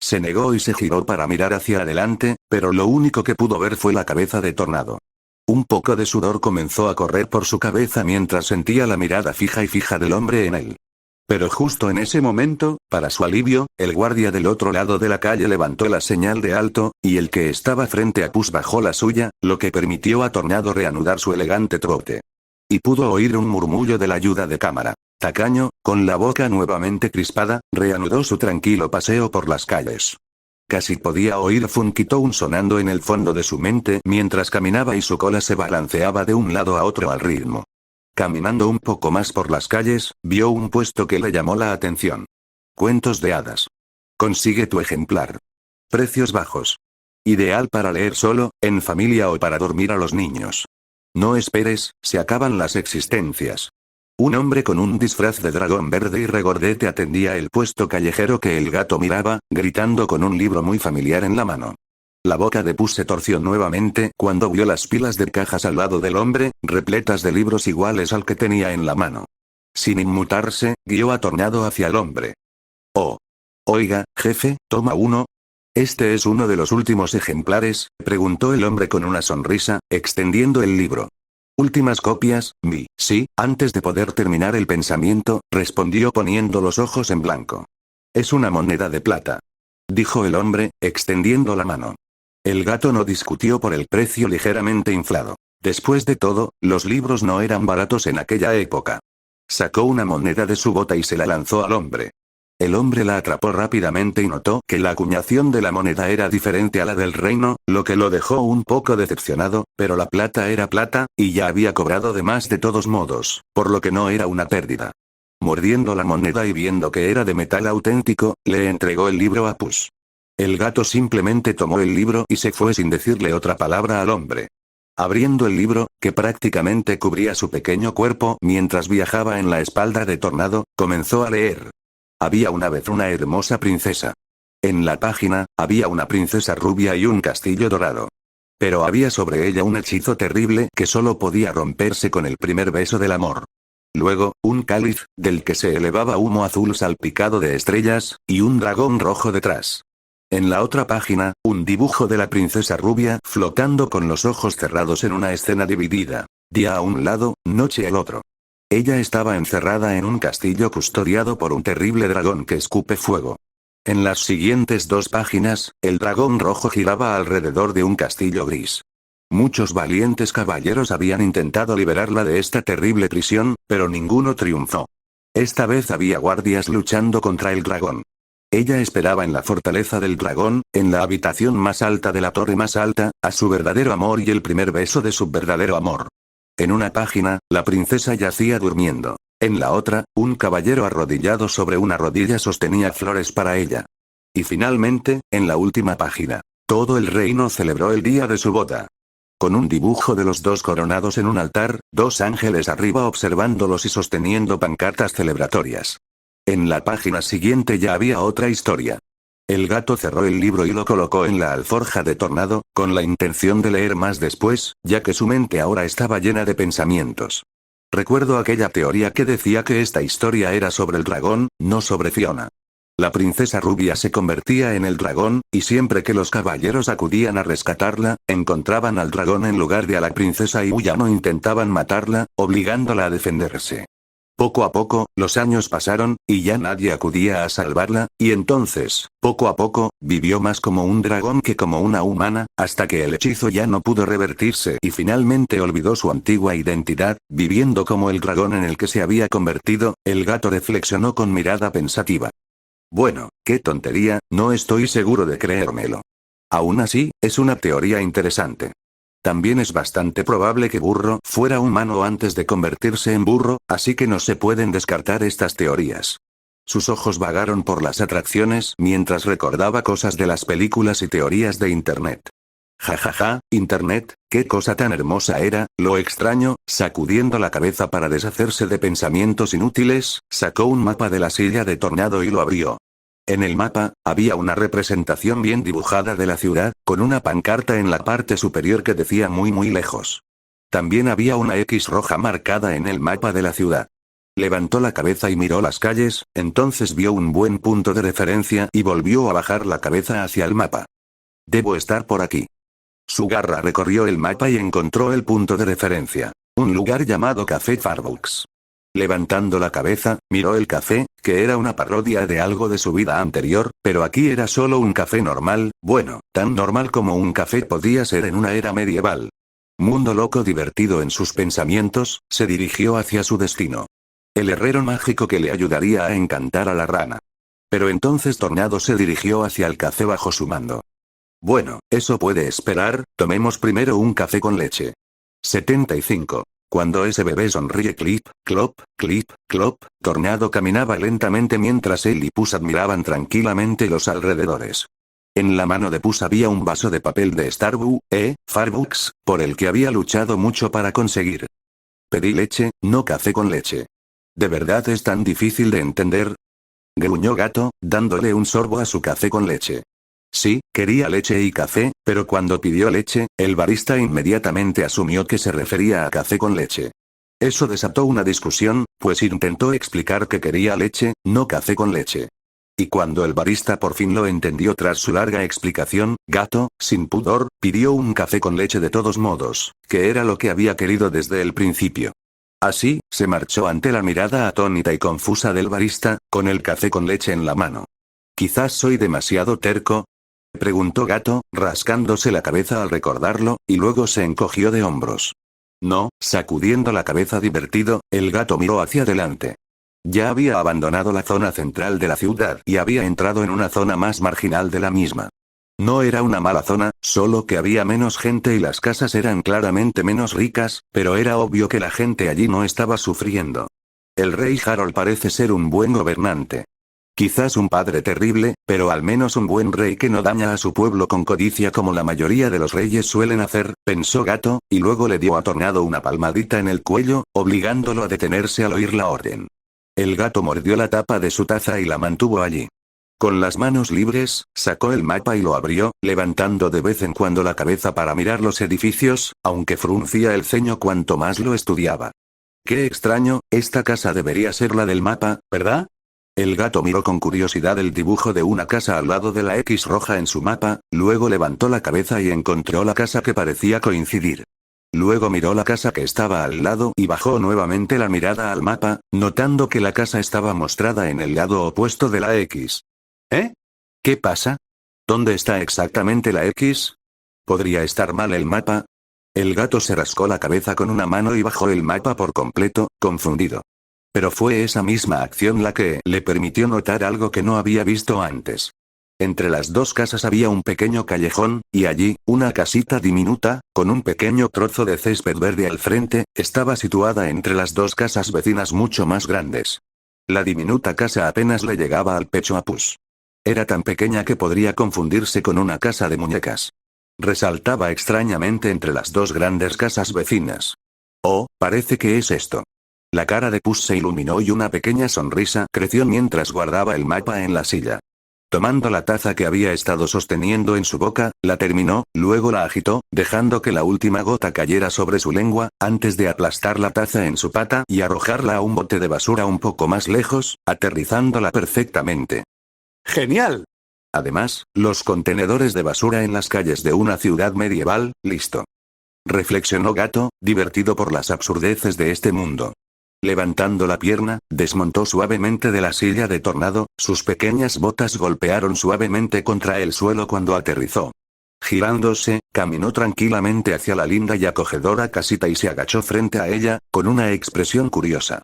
Se negó y se giró para mirar hacia adelante, pero lo único que pudo ver fue la cabeza de Tornado. Un poco de sudor comenzó a correr por su cabeza mientras sentía la mirada fija del hombre en él. Pero justo en ese momento, para su alivio, el guardia del otro lado de la calle levantó la señal de alto, y el que estaba frente a Puss bajó la suya, lo que permitió a Tornado reanudar su elegante trote. Y pudo oír un murmullo de la ayuda de cámara. Tacaño, con la boca nuevamente crispada, reanudó su tranquilo paseo por las calles. Casi podía oír Funky Town sonando en el fondo de su mente mientras caminaba y su cola se balanceaba de un lado a otro al ritmo. Caminando un poco más por las calles, vio un puesto que le llamó la atención. Cuentos de hadas. Consigue tu ejemplar. Precios bajos. Ideal para leer solo, en familia o para dormir a los niños. No esperes, se acaban las existencias. Un hombre con un disfraz de dragón verde y regordete atendía el puesto callejero que el gato miraba, gritando con un libro muy familiar en la mano. La boca de Puss se torció nuevamente cuando vio las pilas de cajas al lado del hombre, repletas de libros iguales al que tenía en la mano. Sin inmutarse, guió a Tornado hacia el hombre. Oh. Oiga, jefe, toma uno. ¿Este es uno de los últimos ejemplares?, preguntó el hombre con una sonrisa, extendiendo el libro. Últimas copias, sí, antes de poder terminar el pensamiento, respondió poniendo los ojos en blanco. Es una moneda de plata, dijo el hombre, extendiendo la mano. El gato no discutió por el precio ligeramente inflado. Después de todo, los libros no eran baratos en aquella época. Sacó una moneda de su bota y se la lanzó al hombre. El hombre la atrapó rápidamente y notó que la acuñación de la moneda era diferente a la del reino, lo que lo dejó un poco decepcionado, pero la plata era plata, y ya había cobrado de más de todos modos, por lo que no era una pérdida. Mordiendo la moneda y viendo que era de metal auténtico, le entregó el libro a Puss. El gato simplemente tomó el libro y se fue sin decirle otra palabra al hombre. Abriendo el libro, que prácticamente cubría su pequeño cuerpo mientras viajaba en la espalda de Tornado, comenzó a leer. Había una vez una hermosa princesa. En la página, había una princesa rubia y un castillo dorado. Pero había sobre ella un hechizo terrible que solo podía romperse con el primer beso del amor. Luego, un cáliz, del que se elevaba humo azul salpicado de estrellas, y un dragón rojo detrás. En la otra página, un dibujo de la princesa rubia flotando con los ojos cerrados en una escena dividida. Día a un lado, noche al otro. Ella estaba encerrada en un castillo custodiado por un terrible dragón que escupe fuego. En las siguientes 2 páginas, el dragón rojo giraba alrededor de un castillo gris. Muchos valientes caballeros habían intentado liberarla de esta terrible prisión, pero ninguno triunfó. Esta vez había guardias luchando contra el dragón. Ella esperaba en la fortaleza del dragón, en la habitación más alta de la torre más alta, a su verdadero amor y el primer beso de su verdadero amor. En una página, la princesa yacía durmiendo. En la otra, un caballero arrodillado sobre una rodilla sostenía flores para ella. Y finalmente, en la última página, todo el reino celebró el día de su boda. Con un dibujo de los 2 coronados en un altar, 2 ángeles arriba observándolos y sosteniendo pancartas celebratorias. En la página siguiente ya había otra historia. El gato cerró el libro y lo colocó en la alforja de Tornado, con la intención de leer más después, ya que su mente ahora estaba llena de pensamientos. Recuerdo aquella teoría que decía que esta historia era sobre el dragón, no sobre Fiona. La princesa rubia se convertía en el dragón, y siempre que los caballeros acudían a rescatarla, encontraban al dragón en lugar de a la princesa y ya no intentaban matarla, obligándola a defenderse. Poco a poco, los años pasaron, y ya nadie acudía a salvarla, y entonces, poco a poco, vivió más como un dragón que como una humana, hasta que el hechizo ya no pudo revertirse y finalmente olvidó su antigua identidad, viviendo como el dragón en el que se había convertido. El gato reflexionó con mirada pensativa. Bueno, qué tontería, no estoy seguro de creérmelo. Aún así, es una teoría interesante. También es bastante probable que Burro fuera humano antes de convertirse en burro, así que no se pueden descartar estas teorías. Sus ojos vagaron por las atracciones mientras recordaba cosas de las películas y teorías de Internet. Jajaja, Internet, qué cosa tan hermosa era, lo extraño. Sacudiendo la cabeza para deshacerse de pensamientos inútiles, sacó un mapa de la silla de Tornado y lo abrió. En el mapa, había una representación bien dibujada de la ciudad, con una pancarta en la parte superior que decía muy lejos. También había una X roja marcada en el mapa de la ciudad. Levantó la cabeza y miró las calles, entonces vio un buen punto de referencia y volvió a bajar la cabeza hacia el mapa. Debo estar por aquí. Su garra recorrió el mapa y encontró el punto de referencia. Un lugar llamado Café Farbucks. Levantando la cabeza, miró el café, que era una parodia de algo de su vida anterior, pero aquí era solo un café normal, bueno, tan normal como un café podía ser en una era medieval. Mundo loco divertido en sus pensamientos, se dirigió hacia su destino. El herrero mágico que le ayudaría a encantar a la rana. Pero entonces Tornado se dirigió hacia el café bajo su mando. Bueno, eso puede esperar, tomemos primero un café con leche. 75. Cuando ese bebé sonríe clip, clop, Tornado caminaba lentamente mientras él y Puss admiraban tranquilamente los alrededores. En la mano de Puss había un vaso de papel de Farbucks, por el que había luchado mucho para conseguir. Pedí leche, no café con leche. ¿De verdad es tan difícil de entender? Gruñó Gato, dándole un sorbo a su café con leche. Sí, quería leche y café, pero cuando pidió leche, el barista inmediatamente asumió que se refería a café con leche. Eso desató una discusión, pues intentó explicar que quería leche, no café con leche. Y cuando el barista por fin lo entendió tras su larga explicación, Gato, sin pudor, pidió un café con leche de todos modos, que era lo que había querido desde el principio. Así, se marchó ante la mirada atónita y confusa del barista, con el café con leche en la mano. «¿Quizás soy demasiado terco?», preguntó Gato, rascándose la cabeza al recordarlo, y luego se encogió de hombros. No, sacudiendo la cabeza divertido, el gato miró hacia adelante. Ya había abandonado la zona central de la ciudad y había entrado en una zona más marginal de la misma. No era una mala zona, solo que había menos gente y las casas eran claramente menos ricas, pero era obvio que la gente allí no estaba sufriendo. El rey Harold parece ser un buen gobernante. Quizás un padre terrible, pero al menos un buen rey que no daña a su pueblo con codicia como la mayoría de los reyes suelen hacer, pensó Gato, y luego le dio a Tornado una palmadita en el cuello, obligándolo a detenerse al oír la orden. El gato mordió la tapa de su taza y la mantuvo allí. Con las manos libres, sacó el mapa y lo abrió, levantando de vez en cuando la cabeza para mirar los edificios, aunque fruncía el ceño cuanto más lo estudiaba. Qué extraño, esta casa debería ser la del mapa, ¿verdad? El gato miró con curiosidad el dibujo de una casa al lado de la X roja en su mapa, luego levantó la cabeza y encontró la casa que parecía coincidir. Luego miró la casa que estaba al lado y bajó nuevamente la mirada al mapa, notando que la casa estaba mostrada en el lado opuesto de la X. ¿Eh? ¿Qué pasa? ¿Dónde está exactamente la X? ¿Podría estar mal el mapa? El gato se rascó la cabeza con una mano y bajó el mapa por completo, confundido. Pero fue esa misma acción la que le permitió notar algo que no había visto antes. Entre las dos casas había un pequeño callejón, y allí, una casita diminuta, con un pequeño trozo de césped verde al frente, estaba situada entre las dos casas vecinas mucho más grandes. La diminuta casa apenas le llegaba al pecho a Puss. Era tan pequeña que podría confundirse con una casa de muñecas. Resaltaba extrañamente entre las dos grandes casas vecinas. Oh, parece que es esto. La cara de Puss se iluminó y una pequeña sonrisa creció mientras guardaba el mapa en la silla. Tomando la taza que había estado sosteniendo en su boca, la terminó, luego la agitó, dejando que la última gota cayera sobre su lengua, antes de aplastar la taza en su pata y arrojarla a un bote de basura un poco más lejos, aterrizándola perfectamente. ¡Genial! Además, los contenedores de basura en las calles de una ciudad medieval, listo. Reflexionó Gato, divertido por las absurdeces de este mundo. Levantando la pierna, desmontó suavemente de la silla de Tornado, sus pequeñas botas golpearon suavemente contra el suelo cuando aterrizó. Girándose, caminó tranquilamente hacia la linda y acogedora casita y se agachó frente a ella, con una expresión curiosa.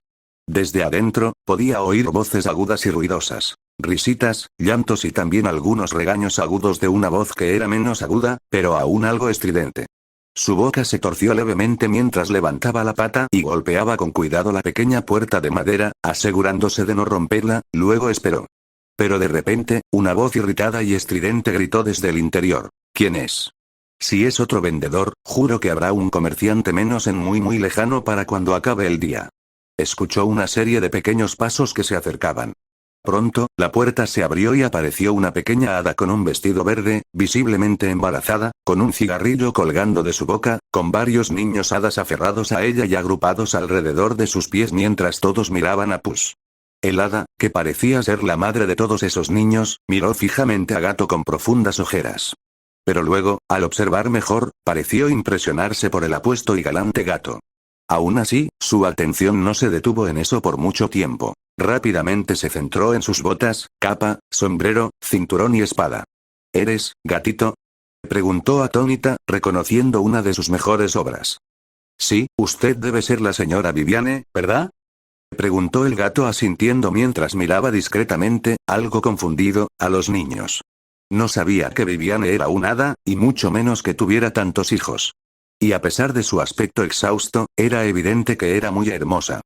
Desde adentro, podía oír voces agudas y ruidosas. Risitas, llantos y también algunos regaños agudos de una voz que era menos aguda, pero aún algo estridente. Su boca se torció levemente mientras levantaba la pata y golpeaba con cuidado la pequeña puerta de madera, asegurándose de no romperla, luego esperó. Pero de repente, una voz irritada y estridente gritó desde el interior. ¿Quién es? Si es otro vendedor, juro que habrá un comerciante menos en muy lejano para cuando acabe el día. Escuchó una serie de pequeños pasos que se acercaban. Pronto, la puerta se abrió y apareció una pequeña hada con un vestido verde, visiblemente embarazada, con un cigarrillo colgando de su boca, con varios niños hadas aferrados a ella y agrupados alrededor de sus pies mientras todos miraban a Puss. El hada, que parecía ser la madre de todos esos niños, miró fijamente a Gato con profundas ojeras. Pero luego, al observar mejor, pareció impresionarse por el apuesto y galante Gato. Aún así, su atención no se detuvo en eso por mucho tiempo. Rápidamente se centró en sus botas, capa, sombrero, cinturón y espada. ¿Eres, gatito? Preguntó atónita, reconociendo una de sus mejores obras. Sí, usted debe ser la señora Viviane, ¿verdad? Preguntó el gato asintiendo mientras miraba discretamente, algo confundido, a los niños. No sabía que Viviane era un hada, y mucho menos que tuviera tantos hijos. Y a pesar de su aspecto exhausto, era evidente que era muy hermosa.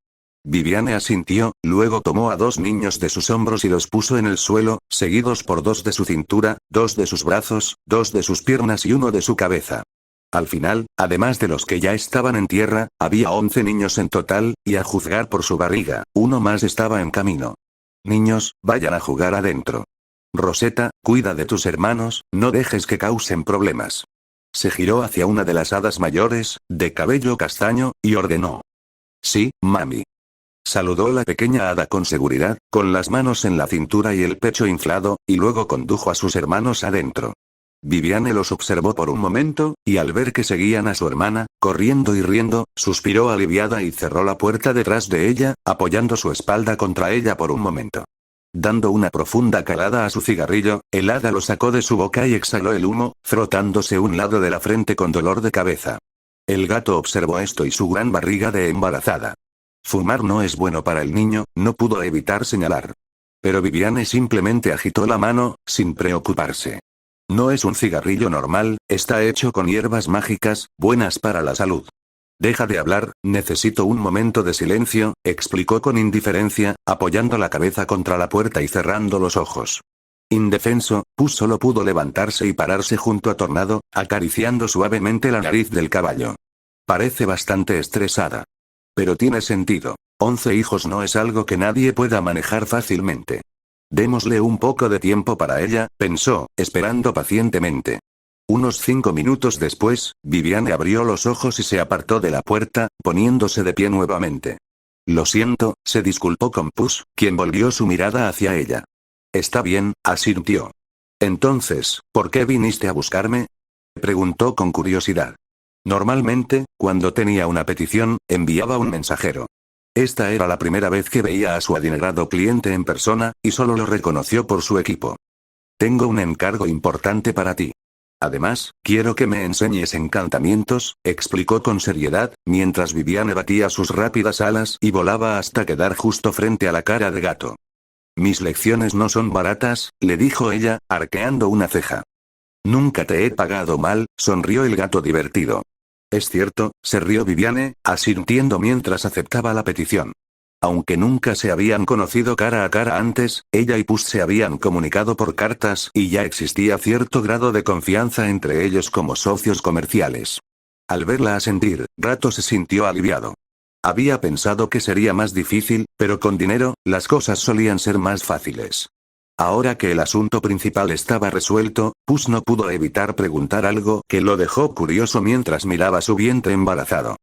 Viviane asintió, luego tomó a dos niños de sus hombros y los puso en el suelo, seguidos por dos de su cintura, dos de sus brazos, dos de sus piernas y uno de su cabeza. Al final, además de los que ya estaban en tierra, había 11 niños en total, y a juzgar por su barriga, uno más estaba en camino. Niños, vayan a jugar adentro. Rosetta, cuida de tus hermanos, no dejes que causen problemas. Se giró hacia una de las hadas mayores, de cabello castaño, y ordenó. Sí, mami. Saludó la pequeña hada con seguridad, con las manos en la cintura y el pecho inflado, y luego condujo a sus hermanos adentro. Viviane los observó por un momento, y al ver que seguían a su hermana, corriendo y riendo, suspiró aliviada y cerró la puerta detrás de ella, apoyando su espalda contra ella por un momento. Dando una profunda calada a su cigarrillo, el hada lo sacó de su boca y exhaló el humo, frotándose un lado de la frente con dolor de cabeza. El gato observó esto y su gran barriga de embarazada. Fumar no es bueno para el niño, no pudo evitar señalar. Pero Viviane simplemente agitó la mano, sin preocuparse. No es un cigarrillo normal, está hecho con hierbas mágicas, buenas para la salud. Deja de hablar, necesito un momento de silencio, explicó con indiferencia, apoyando la cabeza contra la puerta y cerrando los ojos. Indefenso, Puss solo pudo levantarse y pararse junto a Tornado, acariciando suavemente la nariz del caballo. Parece bastante estresada. Pero tiene sentido. 11 hijos no es algo que nadie pueda manejar fácilmente. Démosle un poco de tiempo para ella, pensó, esperando pacientemente. Unos 5 minutos después, Viviane abrió los ojos y se apartó de la puerta, poniéndose de pie nuevamente. Lo siento, se disculpó con Puss, quien volvió su mirada hacia ella. Está bien, asintió. Entonces, ¿por qué viniste a buscarme? Preguntó con curiosidad. Normalmente, cuando tenía una petición, enviaba un mensajero. Esta era la primera vez que veía a su adinerado cliente en persona, y solo lo reconoció por su equipo. Tengo un encargo importante para ti. Además, quiero que me enseñes encantamientos, explicó con seriedad, mientras Viviane batía sus rápidas alas y volaba hasta quedar justo frente a la cara de Gato. Mis lecciones no son baratas, le dijo ella, arqueando una ceja. Nunca te he pagado mal, sonrió el Gato divertido. Es cierto, se rió Viviane, asintiendo mientras aceptaba la petición. Aunque nunca se habían conocido cara a cara antes, ella y Puss se habían comunicado por cartas y ya existía cierto grado de confianza entre ellos como socios comerciales. Al verla asentir, Gato se sintió aliviado. Había pensado que sería más difícil, pero con dinero, las cosas solían ser más fáciles. Ahora que el asunto principal estaba resuelto, Puss no pudo evitar preguntar algo que lo dejó curioso mientras miraba su vientre embarazado.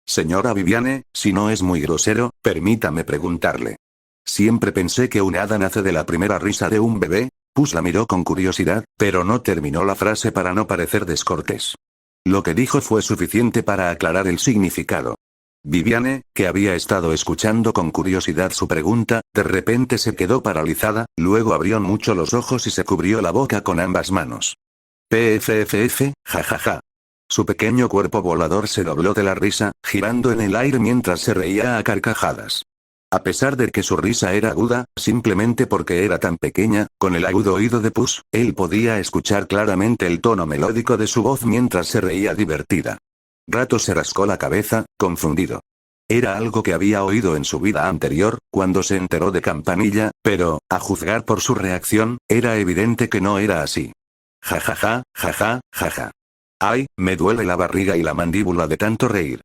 Señora Viviane, si no es muy grosero, permítame preguntarle. Siempre pensé que un hada nace de la primera risa de un bebé. Puss la miró con curiosidad, pero no terminó la frase para no parecer descortés. Lo que dijo fue suficiente para aclarar el significado. Viviane, que había estado escuchando con curiosidad su pregunta, de repente se quedó paralizada, luego abrió mucho los ojos y se cubrió la boca con ambas manos. PFFF, jajaja. Su pequeño cuerpo volador se dobló de la risa, girando en el aire mientras se reía a carcajadas. A pesar de que su risa era aguda, simplemente porque era tan pequeña, con el agudo oído de Puss, él podía escuchar claramente el tono melódico de su voz mientras se reía divertida. Gato se rascó la cabeza, confundido. Era algo que había oído en su vida anterior, cuando se enteró de Campanilla, pero, a juzgar por su reacción, era evidente que no era así. Jajaja, jaja, jaja. Ay, me duele la barriga y la mandíbula de tanto reír.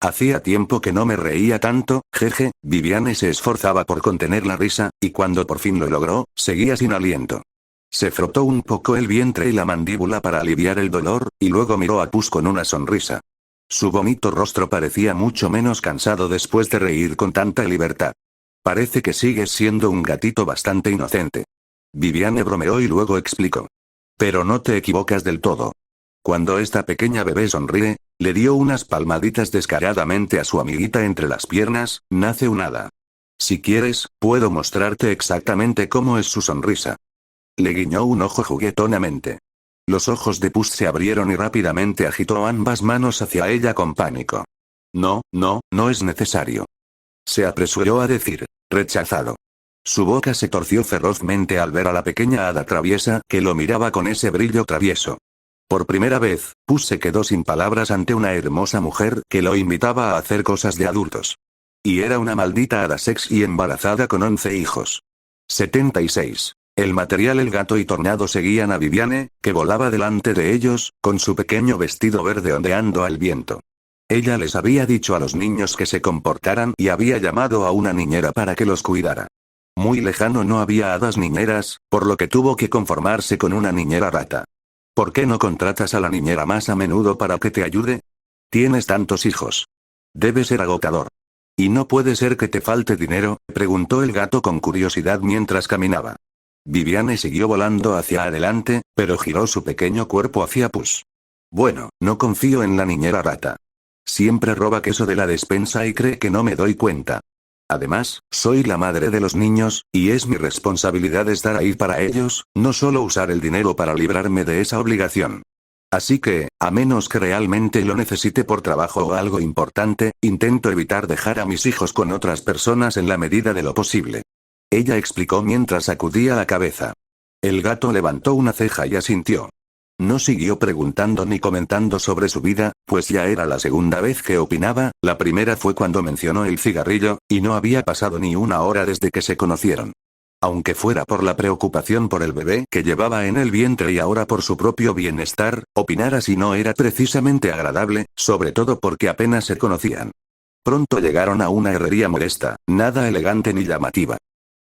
Hacía tiempo que no me reía tanto, jeje. Viviane se esforzaba por contener la risa, y cuando por fin lo logró, seguía sin aliento. Se frotó un poco el vientre y la mandíbula para aliviar el dolor, y luego miró a Puss con una sonrisa. Su bonito rostro parecía mucho menos cansado después de reír con tanta libertad. Parece que sigues siendo un gatito bastante inocente. Viviane bromeó y luego explicó. Pero no te equivocas del todo. Cuando esta pequeña bebé sonríe, le dio unas palmaditas descaradamente a su amiguita entre las piernas, nace un hada. Si quieres, puedo mostrarte exactamente cómo es su sonrisa. Le guiñó un ojo juguetonamente. Los ojos de Puss se abrieron y rápidamente agitó ambas manos hacia ella con pánico. No, no, no es necesario. Se apresuró a decir, rechazado. Su boca se torció ferozmente al ver a la pequeña hada traviesa que lo miraba con ese brillo travieso. Por primera vez, Puss se quedó sin palabras ante una hermosa mujer que lo invitaba a hacer cosas de adultos. Y era una maldita hada sexy embarazada con 11 hijos. 76. El material El Gato y Tornado seguían a Viviane, que volaba delante de ellos, con su pequeño vestido verde ondeando al viento. Ella les había dicho a los niños que se comportaran y había llamado a una niñera para que los cuidara. Muy lejano no había hadas niñeras, por lo que tuvo que conformarse con una niñera rata. ¿Por qué no contratas a la niñera más a menudo para que te ayude? Tienes tantos hijos. Debe ser agotador. ¿Y no puede ser que te falte dinero?, preguntó el Gato con curiosidad mientras caminaba. Viviane siguió volando hacia adelante, pero giró su pequeño cuerpo hacia Puss. Bueno, no confío en la niñera rata. Siempre roba queso de la despensa y cree que no me doy cuenta. Además, soy la madre de los niños, y es mi responsabilidad estar ahí para ellos, no solo usar el dinero para librarme de esa obligación. Así que, a menos que realmente lo necesite por trabajo o algo importante, intento evitar dejar a mis hijos con otras personas en la medida de lo posible. Ella explicó mientras sacudía la cabeza. El Gato levantó una ceja y asintió. No siguió preguntando ni comentando sobre su vida, pues ya era la segunda vez que opinaba, la primera fue cuando mencionó el cigarrillo, y no había pasado ni una hora desde que se conocieron. Aunque fuera por la preocupación por el bebé que llevaba en el vientre y ahora por su propio bienestar, opinar así no era precisamente agradable, sobre todo porque apenas se conocían. Pronto llegaron a una herrería modesta, nada elegante ni llamativa.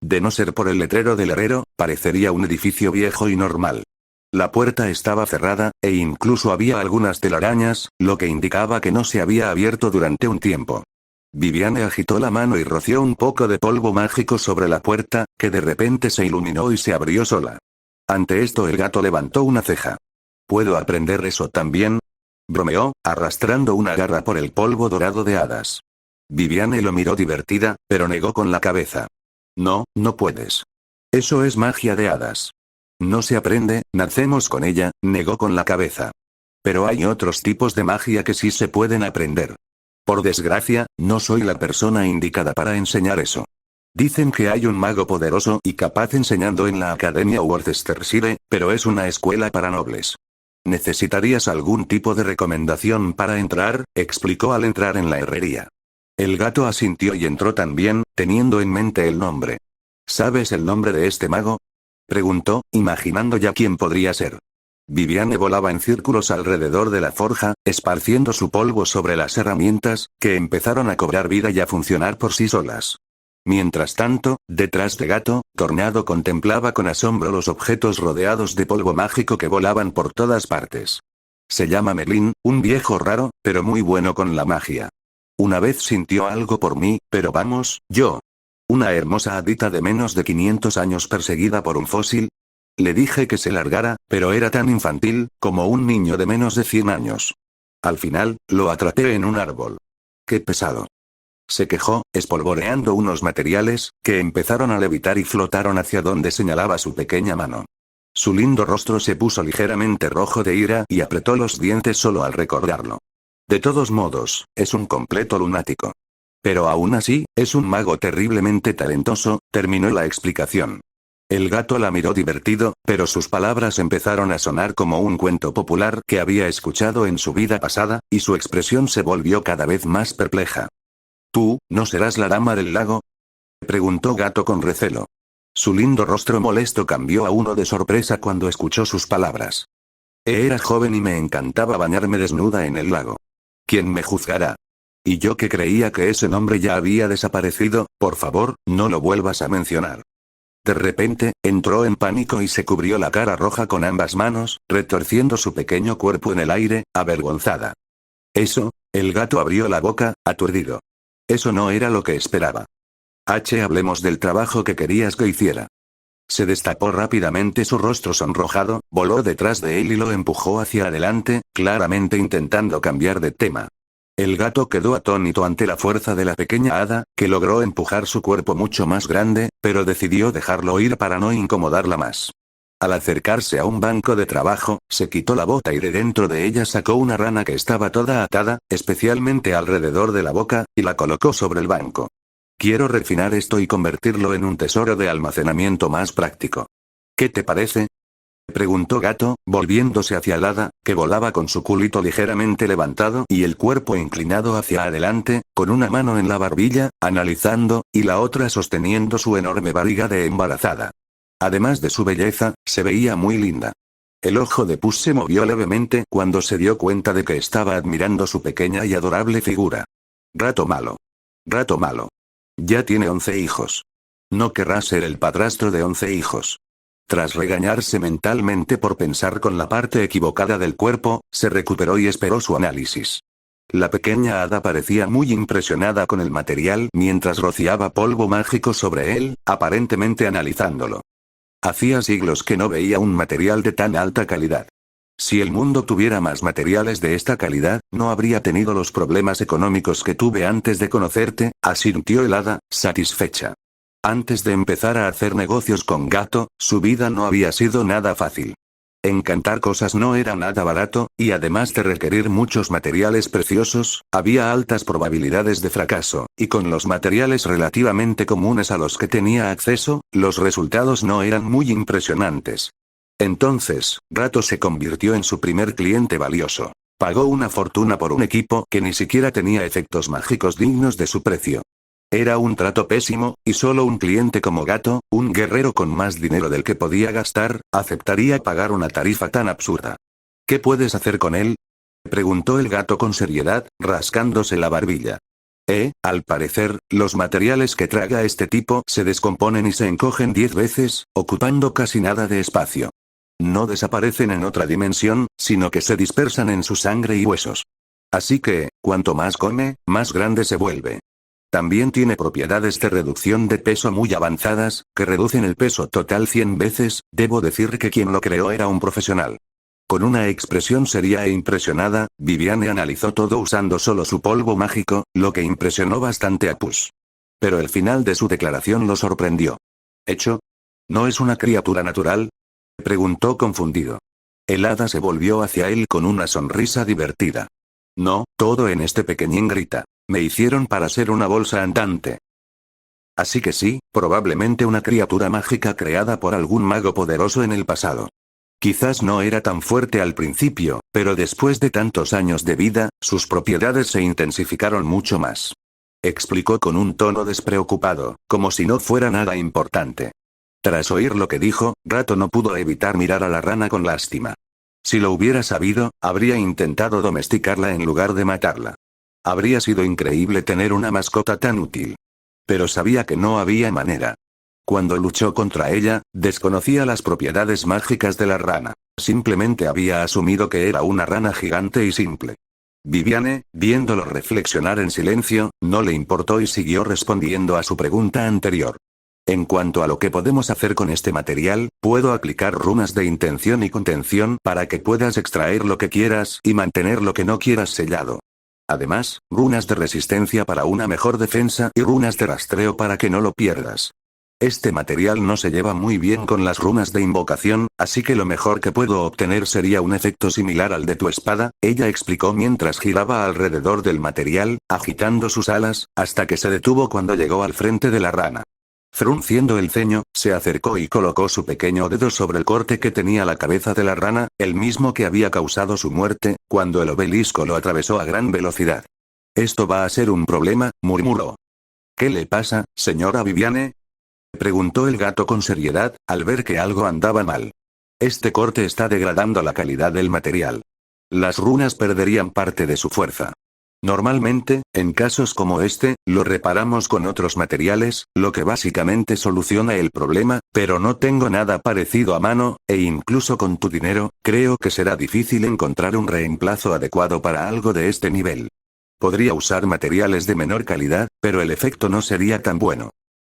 De no ser por el letrero del herrero, parecería un edificio viejo y normal. La puerta estaba cerrada, e incluso había algunas telarañas, lo que indicaba que no se había abierto durante un tiempo. Viviane agitó la mano y roció un poco de polvo mágico sobre la puerta, que de repente se iluminó y se abrió sola. Ante esto el gato levantó una ceja. ¿Puedo aprender eso también?, bromeó, arrastrando una garra por el polvo dorado de hadas. Viviane lo miró divertida, pero negó con la cabeza. No, no puedes. Eso es magia de hadas. No se aprende, nacemos con ella, negó con la cabeza. Pero hay otros tipos de magia que sí se pueden aprender. Por desgracia, no soy la persona indicada para enseñar eso. Dicen que hay un mago poderoso y capaz enseñando en la Academia Worcestershire, pero es una escuela para nobles. ¿Necesitarías algún tipo de recomendación para entrar?, explicó al entrar en la herrería. El gato asintió y entró también, teniendo en mente el nombre. ¿Sabes el nombre de este mago?, preguntó, imaginando ya quién podría ser. Viviane volaba en círculos alrededor de la forja, esparciendo su polvo sobre las herramientas, que empezaron a cobrar vida y a funcionar por sí solas. Mientras tanto, detrás de Gato, Tornado contemplaba con asombro los objetos rodeados de polvo mágico que volaban por todas partes. Se llama Merlín, un viejo raro, pero muy bueno con la magia. Una vez sintió algo por mí, pero vamos, yo. Una hermosa hadita de menos de 500 años perseguida por un fósil. Le dije que se largara, pero era tan infantil, como un niño de menos de 100 años. Al final, lo atrapé en un árbol. ¡Qué pesado!, se quejó, espolvoreando unos materiales, que empezaron a levitar y flotaron hacia donde señalaba su pequeña mano. Su lindo rostro se puso ligeramente rojo de ira y apretó los dientes solo al recordarlo. De todos modos, es un completo lunático. Pero aún así, es un mago terriblemente talentoso, terminó la explicación. El gato la miró divertido, pero sus palabras empezaron a sonar como un cuento popular que había escuchado en su vida pasada, y su expresión se volvió cada vez más perpleja. ¿Tú, no serás la dama del lago?, preguntó Gato con recelo. Su lindo rostro molesto cambió a uno de sorpresa cuando escuchó sus palabras. Era joven y me encantaba bañarme desnuda en el lago. ¿Quién me juzgará? Y yo que creía que ese nombre ya había desaparecido, por favor, no lo vuelvas a mencionar. De repente, entró en pánico y se cubrió la cara roja con ambas manos, retorciendo su pequeño cuerpo en el aire, avergonzada. ¿Eso? El gato abrió la boca, aturdido. Eso no era lo que esperaba. Hablemos del trabajo que querías que hiciera. Se destapó rápidamente su rostro sonrojado, voló detrás de él y lo empujó hacia adelante, claramente intentando cambiar de tema. El gato quedó atónito ante la fuerza de la pequeña hada, que logró empujar su cuerpo mucho más grande, pero decidió dejarlo ir para no incomodarla más. Al acercarse a un banco de trabajo, se quitó la bota y de dentro de ella sacó una rana que estaba toda atada, especialmente alrededor de la boca, y la colocó sobre el banco. Quiero refinar esto y convertirlo en un tesoro de almacenamiento más práctico. ¿Qué te parece?, preguntó Gato, volviéndose hacia el hada, que volaba con su culito ligeramente levantado y el cuerpo inclinado hacia adelante, con una mano en la barbilla, analizando, y la otra sosteniendo su enorme barriga de embarazada. Además de su belleza, se veía muy linda. El ojo de Puss se movió levemente cuando se dio cuenta de que estaba admirando su pequeña y adorable figura. Rato malo. Rato malo. Ya tiene 11 hijos. No querrá ser el padrastro de 11 hijos. Tras regañarse mentalmente por pensar con la parte equivocada del cuerpo, se recuperó y esperó su análisis. La pequeña hada parecía muy impresionada con el material mientras rociaba polvo mágico sobre él, aparentemente analizándolo. Hacía siglos que no veía un material de tan alta calidad. Si el mundo tuviera más materiales de esta calidad, no habría tenido los problemas económicos que tuve antes de conocerte, asintió el hada, satisfecha. Antes de empezar a hacer negocios con Gato, su vida no había sido nada fácil. Encantar cosas no era nada barato, y además de requerir muchos materiales preciosos, había altas probabilidades de fracaso, y con los materiales relativamente comunes a los que tenía acceso, los resultados no eran muy impresionantes. Entonces, Gato se convirtió en su primer cliente valioso. Pagó una fortuna por un equipo que ni siquiera tenía efectos mágicos dignos de su precio. Era un trato pésimo, y solo un cliente como Gato, un guerrero con más dinero del que podía gastar, aceptaría pagar una tarifa tan absurda. ¿Qué puedes hacer con él? Preguntó el Gato con seriedad, rascándose la barbilla. Al parecer, los materiales que traga este tipo se descomponen y se encogen 10 veces, ocupando casi nada de espacio. No desaparecen en otra dimensión, sino que se dispersan en su sangre y huesos. Así que, cuanto más come, más grande se vuelve. También tiene propiedades de reducción de peso muy avanzadas, que reducen el peso total 100 veces. Debo decir que quien lo creó era un profesional. Con una expresión seria e impresionada, Viviane analizó todo usando solo su polvo mágico, lo que impresionó bastante a Puss. Pero el final de su declaración lo sorprendió. ¿Hecho? ¿No es una criatura natural? Preguntó confundido. El hada se volvió hacia él con una sonrisa divertida. No, todo en este pequeñín grita. Me hicieron para ser una bolsa andante. Así que sí, probablemente una criatura mágica creada por algún mago poderoso en el pasado. Quizás no era tan fuerte al principio, pero después de tantos años de vida, sus propiedades se intensificaron mucho más. Explicó con un tono despreocupado, como si no fuera nada importante. Tras oír lo que dijo, Gato no pudo evitar mirar a la rana con lástima. Si lo hubiera sabido, habría intentado domesticarla en lugar de matarla. Habría sido increíble tener una mascota tan útil. Pero sabía que no había manera. Cuando luchó contra ella, desconocía las propiedades mágicas de la rana. Simplemente había asumido que era una rana gigante y simple. Viviane, viéndolo reflexionar en silencio, no le importó y siguió respondiendo a su pregunta anterior. En cuanto a lo que podemos hacer con este material, puedo aplicar runas de intención y contención para que puedas extraer lo que quieras y mantener lo que no quieras sellado. Además, runas de resistencia para una mejor defensa y runas de rastreo para que no lo pierdas. Este material no se lleva muy bien con las runas de invocación, así que lo mejor que puedo obtener sería un efecto similar al de tu espada, ella explicó mientras giraba alrededor del material, agitando sus alas, hasta que se detuvo cuando llegó al frente de la rana. Frunciendo el ceño, se acercó y colocó su pequeño dedo sobre el corte que tenía la cabeza de la rana, el mismo que había causado su muerte, cuando el obelisco lo atravesó a gran velocidad. Esto va a ser un problema, murmuró. ¿Qué le pasa, señora Viviane? Preguntó el Gato con seriedad, al ver que algo andaba mal. Este corte está degradando la calidad del material. Las runas perderían parte de su fuerza. Normalmente, en casos como este, lo reparamos con otros materiales, lo que básicamente soluciona el problema, pero no tengo nada parecido a mano, e incluso con tu dinero, creo que será difícil encontrar un reemplazo adecuado para algo de este nivel. Podría usar materiales de menor calidad, pero el efecto no sería tan bueno.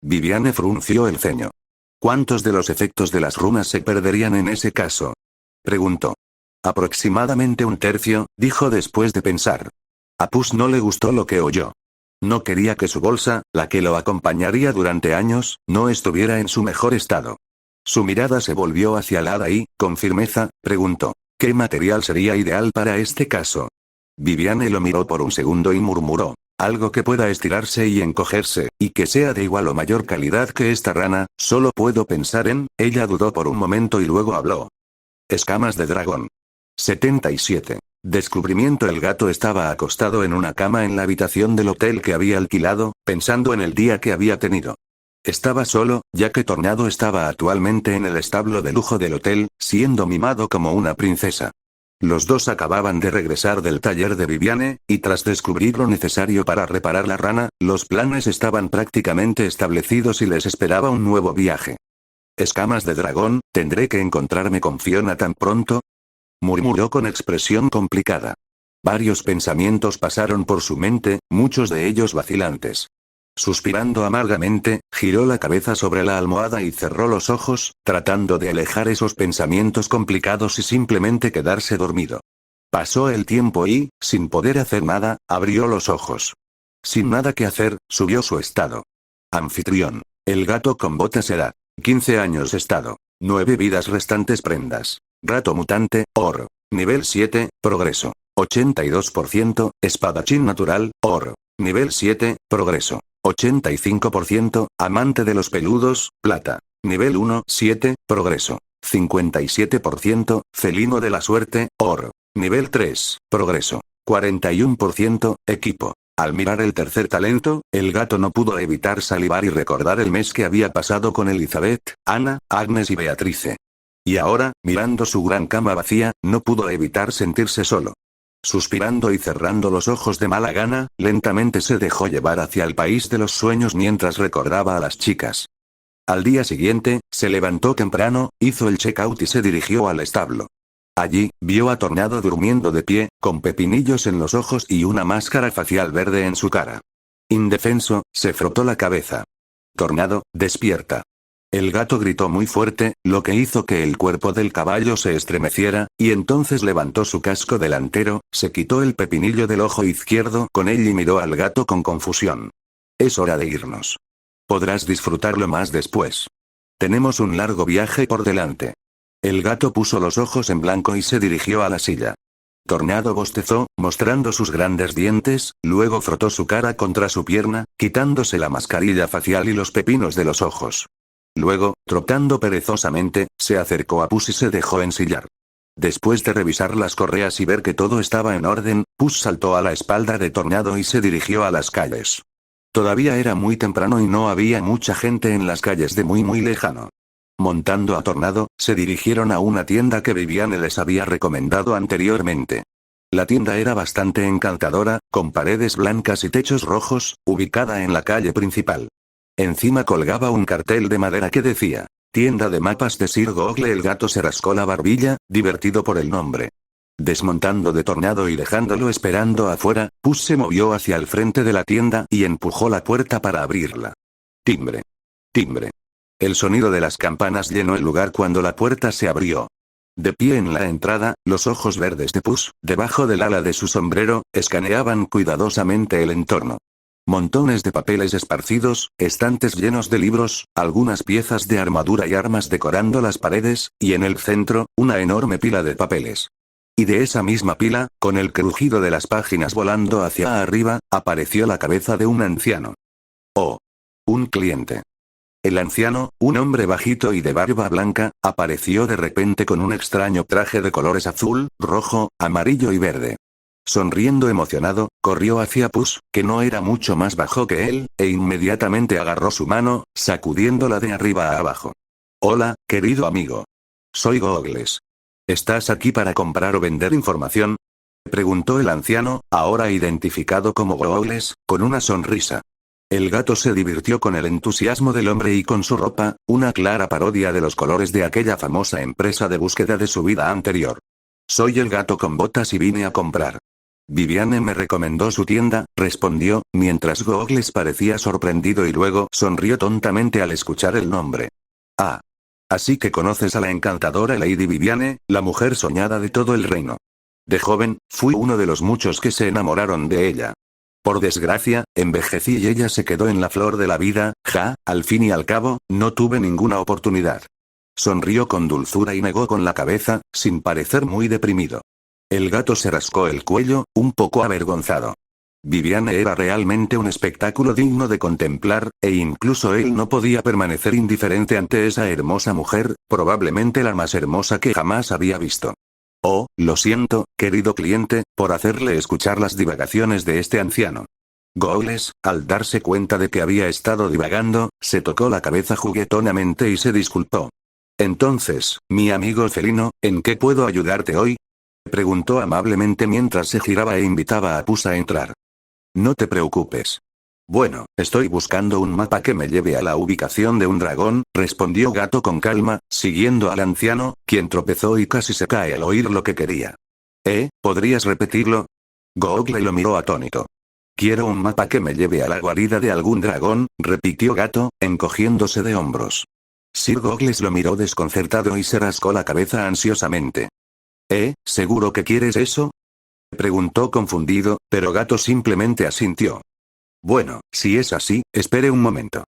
Viviane frunció el ceño. ¿Cuántos de los efectos de las runas se perderían en ese caso? Preguntó. Aproximadamente un tercio, dijo después de pensar. A Puss no le gustó lo que oyó. No quería que su bolsa, la que lo acompañaría durante años, no estuviera en su mejor estado. Su mirada se volvió hacia la hada y, con firmeza, preguntó. ¿Qué material sería ideal para este caso? Viviane lo miró por un segundo y murmuró. Algo que pueda estirarse y encogerse, y que sea de igual o mayor calidad que esta rana, solo puedo pensar en, ella dudó por un momento y luego habló. Escamas de dragón. 77. Descubrimiento. El Gato estaba acostado en una cama en la habitación del hotel que había alquilado, pensando en el día que había tenido. Estaba solo, ya que Tornado estaba actualmente en el establo de lujo del hotel, siendo mimado como una princesa. Los dos acababan de regresar del taller de Viviane, y tras descubrir lo necesario para reparar la rana, los planes estaban prácticamente establecidos y les esperaba un nuevo viaje. Escamas de dragón, ¿tendré que encontrarme con Fiona tan pronto? Murmuró con expresión complicada. Varios pensamientos pasaron por su mente, muchos de ellos vacilantes. Suspirando amargamente, giró la cabeza sobre la almohada y cerró los ojos, tratando de alejar esos pensamientos complicados y simplemente quedarse dormido. Pasó el tiempo y, sin poder hacer nada, abrió los ojos. Sin nada que hacer, subió su estado. Anfitrión. El gato con botas edad. 15 años estado. 9 vidas restantes prendas. Gato mutante, oro. Nivel 7, progreso. 82%, espadachín natural, oro. Nivel 7, progreso. 85%, amante de los peludos, plata. Nivel 1, 7, progreso. 57%, felino de la suerte, oro. Nivel 3, progreso. 41%, equipo. Al mirar el tercer talento, el gato no pudo evitar salivar y recordar el mes que había pasado con Elizabeth, Ana, Agnes y Beatrice. Y ahora, mirando su gran cama vacía, no pudo evitar sentirse solo. Suspirando y cerrando los ojos de mala gana, lentamente se dejó llevar hacia el país de los sueños mientras recordaba a las chicas. Al día siguiente, se levantó temprano, hizo el check-out y se dirigió al establo. Allí, vio a Tornado durmiendo de pie, con pepinillos en los ojos y una máscara facial verde en su cara. Indefenso, se frotó la cabeza. Tornado, despierta. El gato gritó muy fuerte, lo que hizo que el cuerpo del caballo se estremeciera, y entonces levantó su casco delantero, se quitó el pepinillo del ojo izquierdo con él y miró al gato con confusión. Es hora de irnos. Podrás disfrutarlo más después. Tenemos un largo viaje por delante. El gato puso los ojos en blanco y se dirigió a la silla. Tornado bostezó, mostrando sus grandes dientes, luego frotó su cara contra su pierna, quitándose la mascarilla facial y los pepinos de los ojos. Luego, trotando perezosamente, se acercó a Puss y se dejó ensillar. Después de revisar las correas y ver que todo estaba en orden, Puss saltó a la espalda de Tornado y se dirigió a las calles. Todavía era muy temprano y no había mucha gente en las calles de muy lejano. Montando a Tornado, se dirigieron a una tienda que Viviane les había recomendado anteriormente. La tienda era bastante encantadora, con paredes blancas y techos rojos, ubicada en la calle principal. Encima colgaba un cartel de madera que decía: Tienda de mapas de Sir Google. El gato se rascó la barbilla, divertido por el nombre. Desmontando de Tornado y dejándolo esperando afuera, Puss se movió hacia el frente de la tienda y empujó la puerta para abrirla. Timbre. Timbre. El sonido de las campanas llenó el lugar cuando la puerta se abrió. De pie en la entrada, los ojos verdes de Puss, debajo del ala de su sombrero, escaneaban cuidadosamente el entorno. Montones de papeles esparcidos, estantes llenos de libros, algunas piezas de armadura y armas decorando las paredes, y en el centro, una enorme pila de papeles. Y de esa misma pila, con el crujido de las páginas volando hacia arriba, apareció la cabeza de un anciano. Oh. Un cliente. El anciano, un hombre bajito y de barba blanca, apareció de repente con un extraño traje de colores azul, rojo, amarillo y verde. Sonriendo emocionado, corrió hacia Puss, que no era mucho más bajo que él, e inmediatamente agarró su mano, sacudiéndola de arriba a abajo. Hola, querido amigo. Soy Googles. ¿Estás aquí para comprar o vender información? Preguntó el anciano, ahora identificado como Googles, con una sonrisa. El gato se divirtió con el entusiasmo del hombre y con su ropa, una clara parodia de los colores de aquella famosa empresa de búsqueda de su vida anterior. Soy el gato con botas y vine a comprar. Viviane me recomendó su tienda, respondió, mientras Googles parecía sorprendido y luego sonrió tontamente al escuchar el nombre. Ah. Así que conoces a la encantadora Lady Viviane, la mujer soñada de todo el reino. De joven, fui uno de los muchos que se enamoraron de ella. Por desgracia, envejecí y ella se quedó en la flor de la vida, al fin y al cabo, no tuve ninguna oportunidad. Sonrió con dulzura y negó con la cabeza, sin parecer muy deprimido. El gato se rascó el cuello, un poco avergonzado. Viviane era realmente un espectáculo digno de contemplar, e incluso él no podía permanecer indiferente ante esa hermosa mujer, probablemente la más hermosa que jamás había visto. Oh, lo siento, querido cliente, por hacerle escuchar las divagaciones de este anciano. Googles, al darse cuenta de que había estado divagando, se tocó la cabeza juguetonamente y se disculpó. Entonces, mi amigo felino, ¿en qué puedo ayudarte hoy? Preguntó amablemente mientras se giraba e invitaba a Puss a entrar. No te preocupes. Bueno, estoy buscando un mapa que me lleve a la ubicación de un dragón, respondió Gato con calma, siguiendo al anciano, quien tropezó y casi se cae al oír lo que quería. ¿Podrías repetirlo? Google lo miró atónito. Quiero un mapa que me lleve a la guarida de algún dragón, repitió Gato, encogiéndose de hombros. Sir Googles lo miró desconcertado y se rascó la cabeza ansiosamente. ¿Seguro que quieres eso? Preguntó confundido, pero Gato simplemente asintió. Bueno, si es así, espere un momento.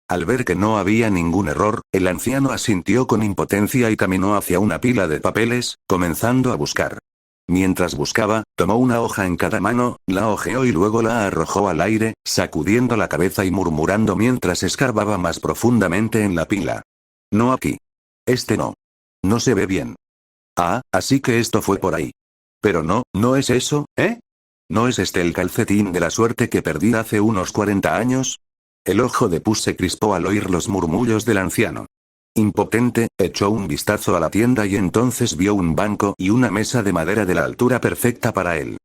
Al ver que no había ningún error, el anciano asintió con impotencia y caminó hacia una pila de papeles, comenzando a buscar. Mientras buscaba, tomó una hoja en cada mano, la hojeó y luego la arrojó al aire, sacudiendo la cabeza y murmurando mientras escarbaba más profundamente en la pila. No aquí. Este no. No se ve bien. Ah, así que esto fue por ahí. Pero no, no es eso, ¿eh? ¿No es este el calcetín de la suerte que perdí hace unos 40 años? El ojo de Puss se crispó al oír los murmullos del anciano. Impotente, echó un vistazo a la tienda y entonces vio un banco y una mesa de madera de la altura perfecta para él.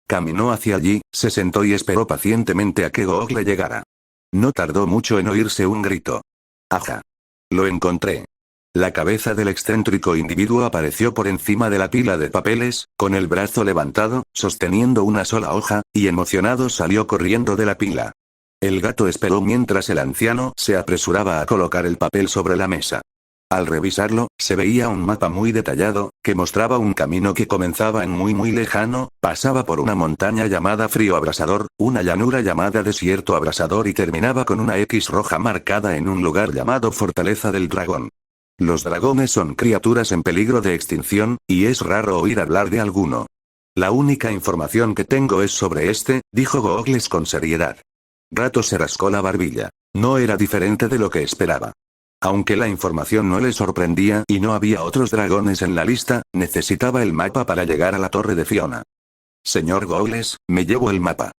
Caminó hacia allí, se sentó y esperó pacientemente a que Google llegara. No tardó mucho en oírse un grito. ¡Aja! Lo encontré. La cabeza del excéntrico individuo apareció por encima de la pila de papeles, con el brazo levantado, sosteniendo una sola hoja, y emocionado salió corriendo de la pila. El gato esperó mientras el anciano se apresuraba a colocar el papel sobre la mesa. Al revisarlo, se veía un mapa muy detallado, que mostraba un camino que comenzaba en muy lejano, pasaba por una montaña llamada Frío Abrasador, una llanura llamada Desierto Abrasador y terminaba con una X roja marcada en un lugar llamado Fortaleza del Dragón. Los dragones son criaturas en peligro de extinción, y es raro oír hablar de alguno. La única información que tengo es sobre este, dijo Googles con seriedad. Gato se rascó la barbilla. No era diferente de lo que esperaba. Aunque la información no le sorprendía y no había otros dragones en la lista, necesitaba el mapa para llegar a la torre de Fiona. Señor Googles, me llevo el mapa.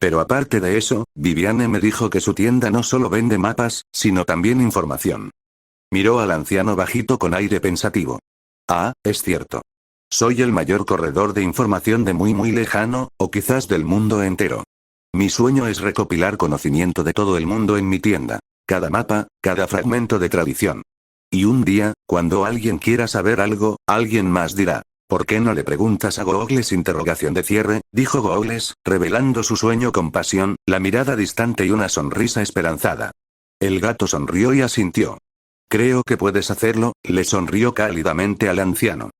Pero aparte de eso, Viviane me dijo que su tienda no solo vende mapas, sino también información. Miró al anciano bajito con aire pensativo. Ah, es cierto. Soy el mayor corredor de información de muy lejano, o quizás del mundo entero. Mi sueño es recopilar conocimiento de todo el mundo en mi tienda. Cada mapa, cada fragmento de tradición. Y un día, cuando alguien quiera saber algo, alguien más dirá, ¿por qué no le preguntas a Googles? Interrogación de cierre, dijo Googles, revelando su sueño con pasión, la mirada distante y una sonrisa esperanzada. El gato sonrió y asintió. Creo que puedes hacerlo, le sonrió cálidamente al anciano.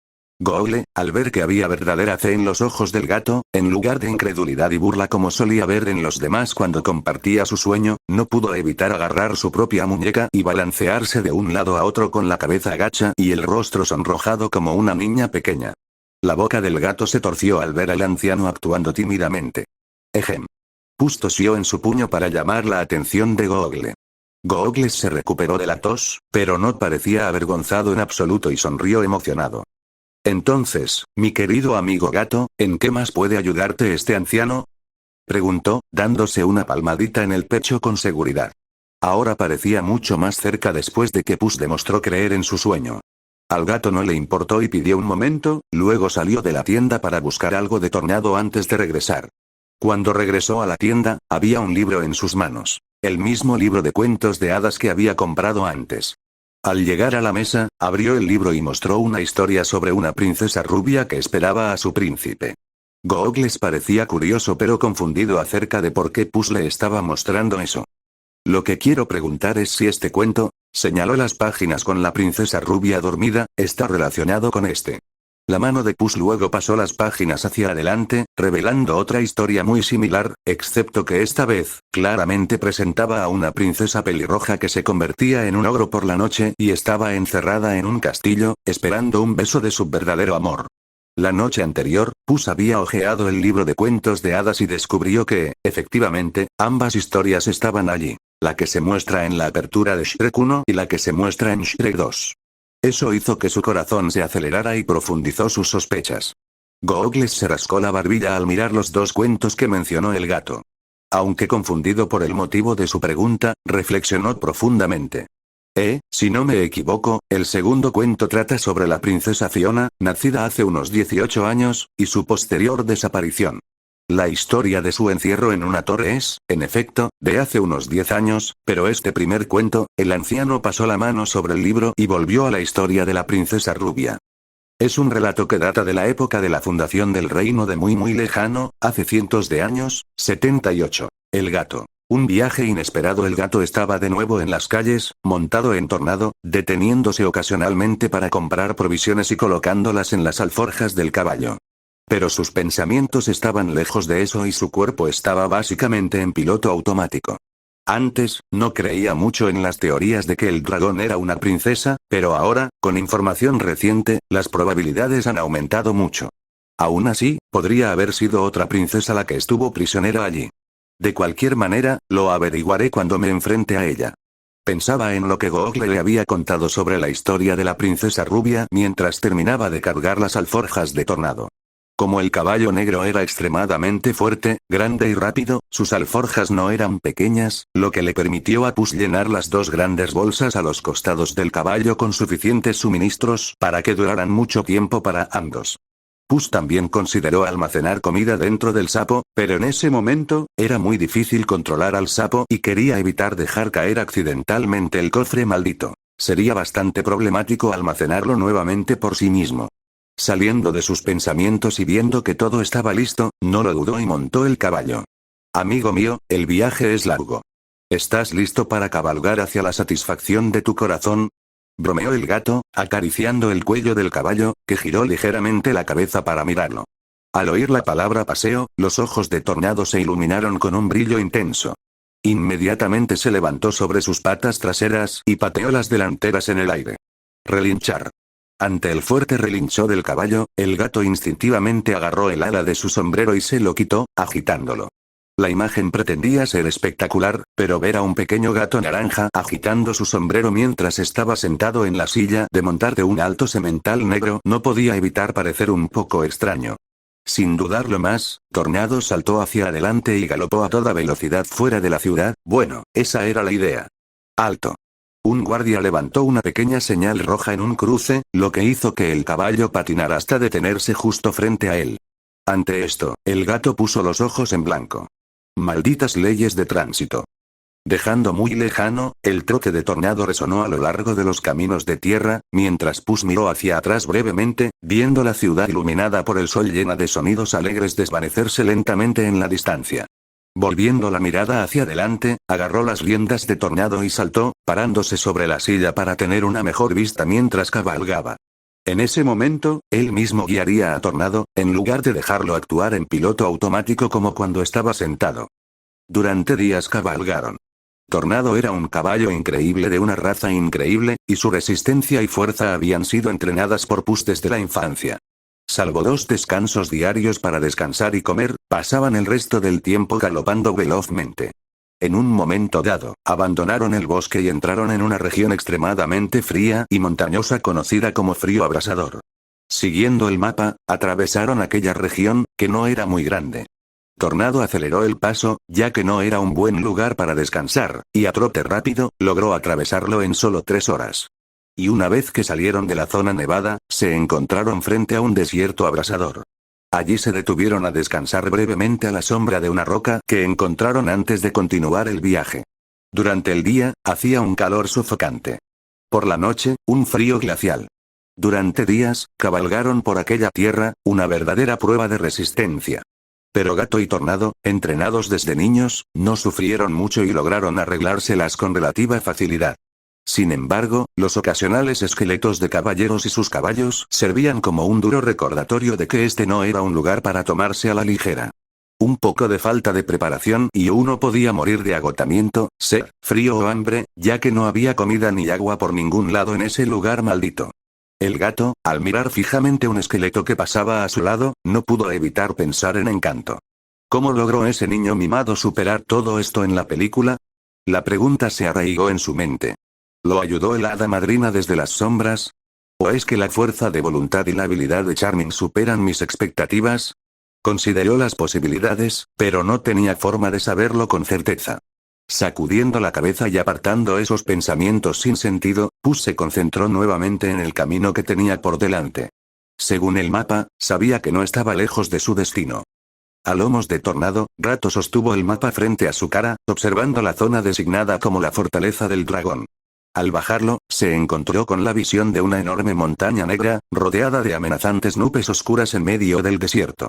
Google, al ver que había verdadera fe en los ojos del gato, en lugar de incredulidad y burla como solía ver en los demás cuando compartía su sueño, no pudo evitar agarrar su propia muñeca y balancearse de un lado a otro con la cabeza agacha y el rostro sonrojado como una niña pequeña. La boca del gato se torció al ver al anciano actuando tímidamente. Ejem. Puss tosió en su puño para llamar la atención de Google. Googles se recuperó de la tos, pero no parecía avergonzado en absoluto y sonrió emocionado. Entonces, mi querido amigo gato, ¿en qué más puede ayudarte este anciano? Preguntó, dándose una palmadita en el pecho con seguridad. Ahora parecía mucho más cerca después de que Puss demostró creer en su sueño. Al gato no le importó y pidió un momento, luego salió de la tienda para buscar algo de tornado antes de regresar. Cuando regresó a la tienda, había un libro en sus manos, el mismo libro de cuentos de hadas que había comprado antes. Al llegar a la mesa, abrió el libro y mostró una historia sobre una princesa rubia que esperaba a su príncipe. Googles parecía curioso pero confundido acerca de por qué Puss le estaba mostrando eso. Lo que quiero preguntar es si este cuento, señaló las páginas con la princesa rubia dormida, está relacionado con este. La mano de Puss luego pasó las páginas hacia adelante, revelando otra historia muy similar, excepto que esta vez, claramente presentaba a una princesa pelirroja que se convertía en un ogro por la noche y estaba encerrada en un castillo, esperando un beso de su verdadero amor. La noche anterior, Puss había hojeado el libro de cuentos de hadas y descubrió que, efectivamente, ambas historias estaban allí, la que se muestra en la apertura de Shrek 1 y la que se muestra en Shrek 2. Eso hizo que su corazón se acelerara y profundizó sus sospechas. Googles se rascó la barbilla al mirar los dos cuentos que mencionó el gato. Aunque confundido por el motivo de su pregunta, reflexionó profundamente. Si no me equivoco, el segundo cuento trata sobre la princesa Fiona, nacida hace unos 18 años, y su posterior desaparición. La historia de su encierro en una torre es, en efecto, de hace unos 10 años, pero este primer cuento, el anciano pasó la mano sobre el libro y volvió a la historia de la princesa rubia. Es un relato que data de la época de la fundación del reino de muy lejano, hace cientos de años, 78. El gato. Un viaje inesperado. El gato estaba de nuevo en las calles, montado en tornado, deteniéndose ocasionalmente para comprar provisiones y colocándolas en las alforjas del caballo. Pero sus pensamientos estaban lejos de eso y su cuerpo estaba básicamente en piloto automático. Antes, no creía mucho en las teorías de que el dragón era una princesa, pero ahora, con información reciente, las probabilidades han aumentado mucho. Aún así, podría haber sido otra princesa la que estuvo prisionera allí. De cualquier manera, lo averiguaré cuando me enfrente a ella. Pensaba en lo que Google le había contado sobre la historia de la princesa rubia mientras terminaba de cargar las alforjas de Tornado. Como el caballo negro era extremadamente fuerte, grande y rápido, sus alforjas no eran pequeñas, lo que le permitió a Puss llenar las dos grandes bolsas a los costados del caballo con suficientes suministros para que duraran mucho tiempo para ambos. Puss también consideró almacenar comida dentro del sapo, pero en ese momento, era muy difícil controlar al sapo y quería evitar dejar caer accidentalmente el cofre maldito. Sería bastante problemático almacenarlo nuevamente por sí mismo. Saliendo de sus pensamientos y viendo que todo estaba listo, no lo dudó y montó el caballo. Amigo mío, el viaje es largo. ¿Estás listo para cabalgar hacia la satisfacción de tu corazón? Bromeó el gato, acariciando el cuello del caballo, que giró ligeramente la cabeza para mirarlo. Al oír la palabra paseo, los ojos de Tornado se iluminaron con un brillo intenso. Inmediatamente se levantó sobre sus patas traseras y pateó las delanteras en el aire. Relinchar. Ante el fuerte relincho del caballo, el gato instintivamente agarró el ala de su sombrero y se lo quitó, agitándolo. La imagen pretendía ser espectacular, pero ver a un pequeño gato naranja agitando su sombrero mientras estaba sentado en la silla de montar de un alto semental negro no podía evitar parecer un poco extraño. Sin dudarlo más, Tornado saltó hacia adelante y galopó a toda velocidad fuera de la ciudad. Bueno, esa era la idea. ¡Alto! Un guardia levantó una pequeña señal roja en un cruce, lo que hizo que el caballo patinara hasta detenerse justo frente a él. Ante esto, el gato puso los ojos en blanco. Malditas leyes de tránsito. Dejando muy lejano, el trote de Tornado resonó a lo largo de los caminos de tierra, mientras Puss miró hacia atrás brevemente, viendo la ciudad iluminada por el sol llena de sonidos alegres desvanecerse lentamente en la distancia. Volviendo la mirada hacia adelante, agarró las riendas de Tornado y saltó, parándose sobre la silla para tener una mejor vista mientras cabalgaba. En ese momento, él mismo guiaría a Tornado, en lugar de dejarlo actuar en piloto automático como cuando estaba sentado. Durante días cabalgaron. Tornado era un caballo increíble de una raza increíble, y su resistencia y fuerza habían sido entrenadas por Puss desde la infancia. Salvo 2 descansos diarios para descansar y comer, pasaban el resto del tiempo galopando velozmente. En un momento dado, abandonaron el bosque y entraron en una región extremadamente fría y montañosa conocida como Frío Abrasador. Siguiendo el mapa, atravesaron aquella región, que no era muy grande. Tornado aceleró el paso, ya que no era un buen lugar para descansar, y a trote rápido, logró atravesarlo en solo 3 horas. Y una vez que salieron de la zona nevada, se encontraron frente a un desierto abrasador. Allí se detuvieron a descansar brevemente a la sombra de una roca que encontraron antes de continuar el viaje. Durante el día, hacía un calor sofocante. Por la noche, un frío glacial. Durante días, cabalgaron por aquella tierra, una verdadera prueba de resistencia. Pero Gato y Tornado, entrenados desde niños, no sufrieron mucho y lograron arreglárselas con relativa facilidad. Sin embargo, los ocasionales esqueletos de caballeros y sus caballos servían como un duro recordatorio de que este no era un lugar para tomarse a la ligera. Un poco de falta de preparación y uno podía morir de agotamiento, sed, frío o hambre, ya que no había comida ni agua por ningún lado en ese lugar maldito. El gato, al mirar fijamente un esqueleto que pasaba a su lado, no pudo evitar pensar en Encanto. ¿Cómo logró ese niño mimado superar todo esto en la película? La pregunta se arraigó en su mente. ¿Lo ayudó el hada madrina desde las sombras? ¿O es que la fuerza de voluntad y la habilidad de Charming superan mis expectativas? Consideró las posibilidades, pero no tenía forma de saberlo con certeza. Sacudiendo la cabeza y apartando esos pensamientos sin sentido, Puss se concentró nuevamente en el camino que tenía por delante. Según el mapa, sabía que no estaba lejos de su destino. A lomos de Tornado, Gato sostuvo el mapa frente a su cara, observando la zona designada como la Fortaleza del Dragón. Al bajarlo, se encontró con la visión de una enorme montaña negra, rodeada de amenazantes nubes oscuras en medio del desierto.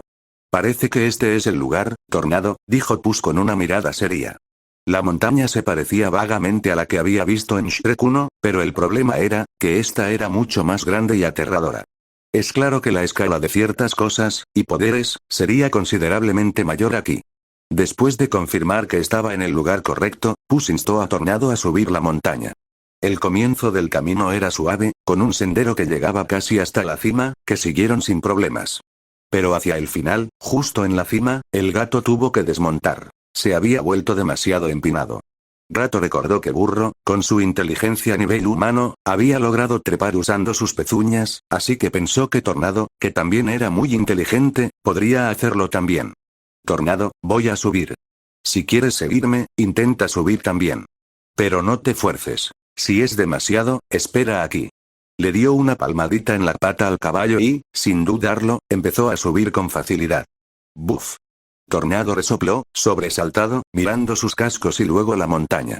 Parece que este es el lugar, Tornado, dijo Puss con una mirada seria. La montaña se parecía vagamente a la que había visto en Shrek 1, pero el problema era, que esta era mucho más grande y aterradora. Es claro que la escala de ciertas cosas, y poderes, sería considerablemente mayor aquí. Después de confirmar que estaba en el lugar correcto, Puss instó a Tornado a subir la montaña. El comienzo del camino era suave, con un sendero que llegaba casi hasta la cima, que siguieron sin problemas. Pero hacia el final, justo en la cima, el gato tuvo que desmontar. Se había vuelto demasiado empinado. Gato recordó que Burro, con su inteligencia a nivel humano, había logrado trepar usando sus pezuñas, así que pensó que Tornado, que también era muy inteligente, podría hacerlo también. Tornado, voy a subir. Si quieres seguirme, intenta subir también. Pero no te fuerces. Si es demasiado, espera aquí. Le dio una palmadita en la pata al caballo y, sin dudarlo, empezó a subir con facilidad. ¡Buf! Tornado resopló, sobresaltado, mirando sus cascos y luego la montaña.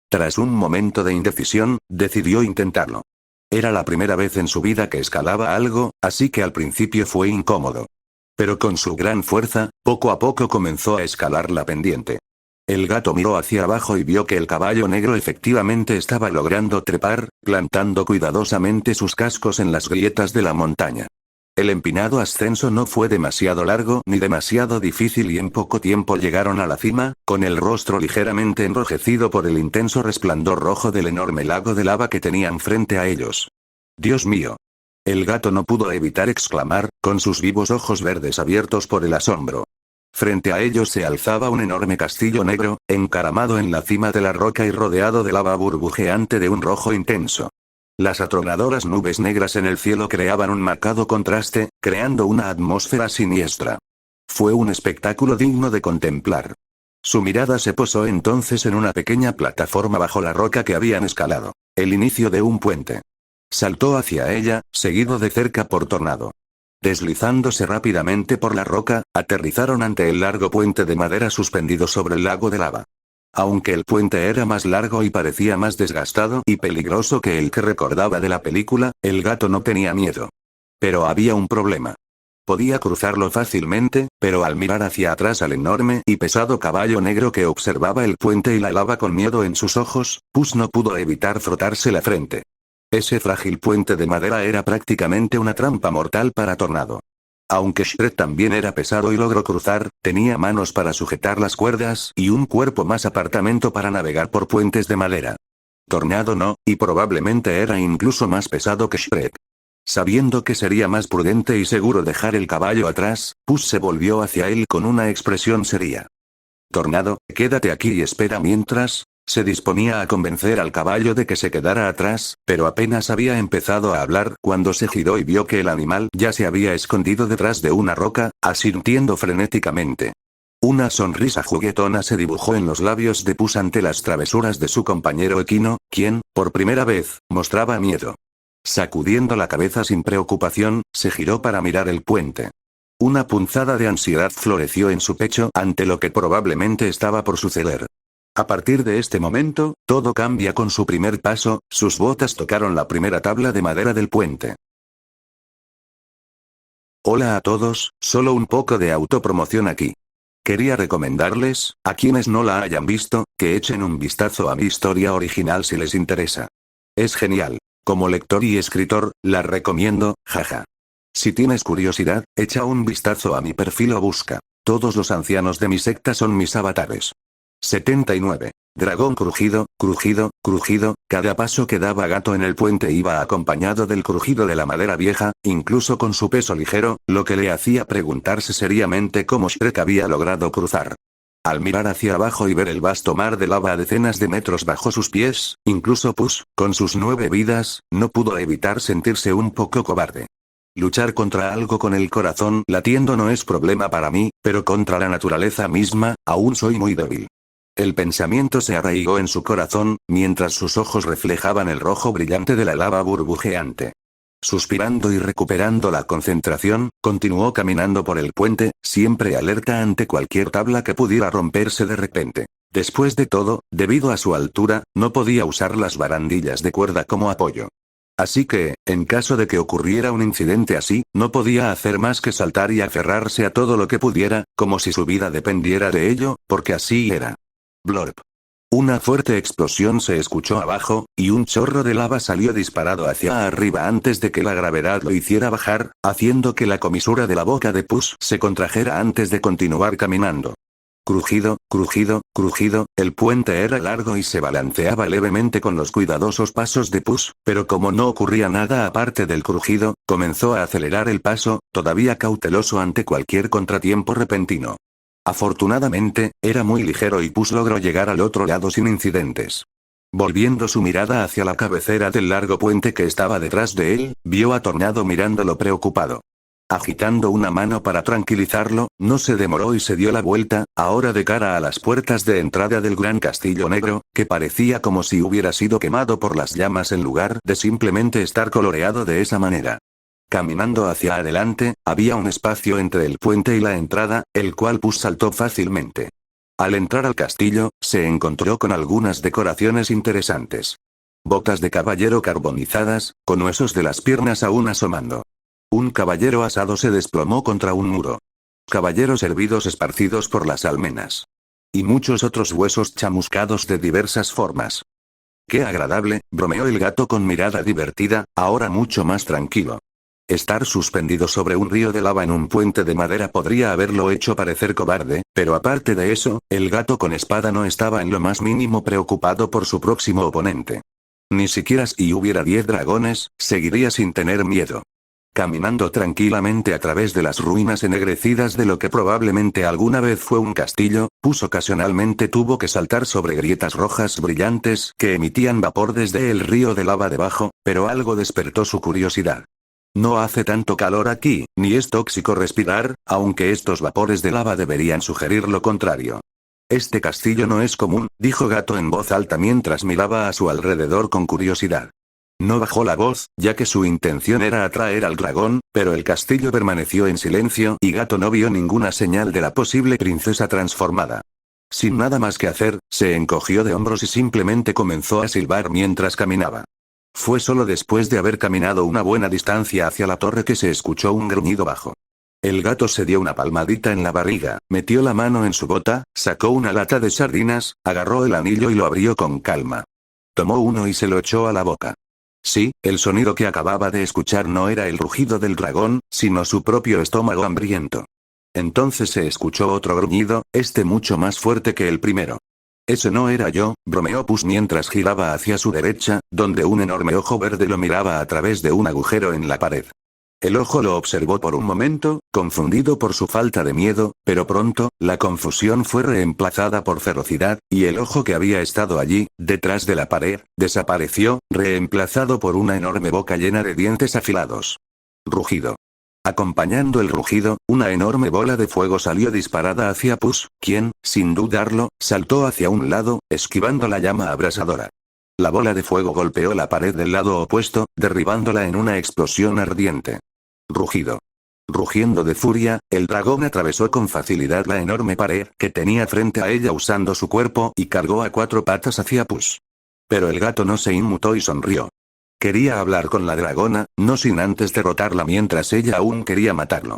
Tras un momento de indecisión, decidió intentarlo. Era la primera vez en su vida que escalaba algo, así que al principio fue incómodo. Pero con su gran fuerza, poco a poco comenzó a escalar la pendiente. El gato miró hacia abajo y vio que el caballo negro efectivamente estaba logrando trepar, plantando cuidadosamente sus cascos en las grietas de la montaña. El empinado ascenso no fue demasiado largo ni demasiado difícil y en poco tiempo llegaron a la cima, con el rostro ligeramente enrojecido por el intenso resplandor rojo del enorme lago de lava que tenían frente a ellos. ¡Dios mío! El gato no pudo evitar exclamar, con sus vivos ojos verdes abiertos por el asombro. Frente a ellos se alzaba un enorme castillo negro, encaramado en la cima de la roca y rodeado de lava burbujeante de un rojo intenso. Las atronadoras nubes negras en el cielo creaban un marcado contraste, creando una atmósfera siniestra. Fue un espectáculo digno de contemplar. Su mirada se posó entonces en una pequeña plataforma bajo la roca que habían escalado, el inicio de un puente. Saltó hacia ella, seguido de cerca por Tornado. Deslizándose rápidamente por la roca, aterrizaron ante el largo puente de madera suspendido sobre el lago de lava. Aunque el puente era más largo y parecía más desgastado y peligroso que el que recordaba de la película, el gato no tenía miedo. Pero había un problema. Podía cruzarlo fácilmente, pero al mirar hacia atrás al enorme y pesado caballo negro que observaba el puente y la lava con miedo en sus ojos, Puss no pudo evitar frotarse la frente. Ese frágil puente de madera era prácticamente una trampa mortal para Tornado. Aunque Shrek también era pesado y logró cruzar, tenía manos para sujetar las cuerdas y un cuerpo más apartamento para navegar por puentes de madera. Tornado no, y probablemente era incluso más pesado que Shrek. Sabiendo que sería más prudente y seguro dejar el caballo atrás, Puss se volvió hacia él con una expresión seria. Tornado, quédate aquí y espera mientras. Se disponía a convencer al caballo de que se quedara atrás, pero apenas había empezado a hablar cuando se giró y vio que el animal ya se había escondido detrás de una roca, asintiendo frenéticamente. Una sonrisa juguetona se dibujó en los labios de Puss ante las travesuras de su compañero equino, quien, por primera vez, mostraba miedo. Sacudiendo la cabeza sin preocupación, se giró para mirar el puente. Una punzada de ansiedad floreció en su pecho ante lo que probablemente estaba por suceder. A partir de este momento, todo cambia con su primer paso, sus botas tocaron la primera tabla de madera del puente. Hola a todos, solo un poco de autopromoción aquí. Quería recomendarles, a quienes no la hayan visto, que echen un vistazo a mi historia original si les interesa. Es genial. Como lector y escritor, la recomiendo, jaja. Si tienes curiosidad, echa un vistazo a mi perfil o busca. Todos los ancianos de mi secta son mis avatares. 79. Dragón crujido, crujido, crujido, cada paso que daba Gato en el puente iba acompañado del crujido de la madera vieja, incluso con su peso ligero, lo que le hacía preguntarse seriamente cómo Shrek había logrado cruzar. Al mirar hacia abajo y ver el vasto mar de lava a decenas de metros bajo sus pies, incluso Puss, con sus 9 vidas, no pudo evitar sentirse un poco cobarde. Luchar contra algo con el corazón latiendo no es problema para mí, pero contra la naturaleza misma, aún soy muy débil. El pensamiento se arraigó en su corazón, mientras sus ojos reflejaban el rojo brillante de la lava burbujeante. Suspirando y recuperando la concentración, continuó caminando por el puente, siempre alerta ante cualquier tabla que pudiera romperse de repente. Después de todo, debido a su altura, no podía usar las barandillas de cuerda como apoyo. Así que, en caso de que ocurriera un incidente así, no podía hacer más que saltar y aferrarse a todo lo que pudiera, como si su vida dependiera de ello, porque así era. Blorp. Una fuerte explosión se escuchó abajo, y un chorro de lava salió disparado hacia arriba antes de que la gravedad lo hiciera bajar, haciendo que la comisura de la boca de Puss se contrajera antes de continuar caminando. Crujido, crujido, crujido, el puente era largo y se balanceaba levemente con los cuidadosos pasos de Puss, pero como no ocurría nada aparte del crujido, comenzó a acelerar el paso, todavía cauteloso ante cualquier contratiempo repentino. Afortunadamente, era muy ligero y Puss logró llegar al otro lado sin incidentes. Volviendo su mirada hacia la cabecera del largo puente que estaba detrás de él, vio a Tornado mirándolo preocupado. Agitando una mano para tranquilizarlo, no se demoró y se dio la vuelta, ahora de cara a las puertas de entrada del gran castillo negro, que parecía como si hubiera sido quemado por las llamas en lugar de simplemente estar coloreado de esa manera. Caminando hacia adelante, había un espacio entre el puente y la entrada, el cual Puss saltó fácilmente. Al entrar al castillo, se encontró con algunas decoraciones interesantes. Botas de caballero carbonizadas, con huesos de las piernas aún asomando. Un caballero asado se desplomó contra un muro. Caballeros hervidos esparcidos por las almenas. Y muchos otros huesos chamuscados de diversas formas. ¡Qué agradable!, bromeó el gato con mirada divertida, ahora mucho más tranquilo. Estar suspendido sobre un río de lava en un puente de madera podría haberlo hecho parecer cobarde, pero aparte de eso, el gato con espada no estaba en lo más mínimo preocupado por su próximo oponente. Ni siquiera si hubiera 10 dragones, seguiría sin tener miedo. Caminando tranquilamente a través de las ruinas ennegrecidas de lo que probablemente alguna vez fue un castillo, Puss ocasionalmente tuvo que saltar sobre grietas rojas brillantes que emitían vapor desde el río de lava debajo, pero algo despertó su curiosidad. No hace tanto calor aquí, ni es tóxico respirar, aunque estos vapores de lava deberían sugerir lo contrario. Este castillo no es común, dijo Gato en voz alta mientras miraba a su alrededor con curiosidad. No bajó la voz, ya que su intención era atraer al dragón, pero el castillo permaneció en silencio y Gato no vio ninguna señal de la posible princesa transformada. Sin nada más que hacer, se encogió de hombros y simplemente comenzó a silbar mientras caminaba. Fue solo después de haber caminado una buena distancia hacia la torre que se escuchó un gruñido bajo. El gato se dio una palmadita en la barriga, metió la mano en su bota, sacó una lata de sardinas, agarró el anillo y lo abrió con calma. Tomó uno y se lo echó a la boca. Sí, el sonido que acababa de escuchar no era el rugido del dragón, sino su propio estómago hambriento. Entonces se escuchó otro gruñido, este mucho más fuerte que el primero. Ese no era yo, bromeó Puss mientras giraba hacia su derecha, donde un enorme ojo verde lo miraba a través de un agujero en la pared. El ojo lo observó por un momento, confundido por su falta de miedo, pero pronto, la confusión fue reemplazada por ferocidad, y el ojo que había estado allí, detrás de la pared, desapareció, reemplazado por una enorme boca llena de dientes afilados. Rugido. Acompañando el rugido, una enorme bola de fuego salió disparada hacia Puss, quien, sin dudarlo, saltó hacia un lado, esquivando la llama abrasadora. La bola de fuego golpeó la pared del lado opuesto, derribándola en una explosión ardiente. Rugido. Rugiendo de furia, el dragón atravesó con facilidad la enorme pared que tenía frente a ella usando su cuerpo y cargó a 4 patas hacia Puss. Pero el gato no se inmutó y sonrió. Quería hablar con la dragona, no sin antes derrotarla mientras ella aún quería matarlo.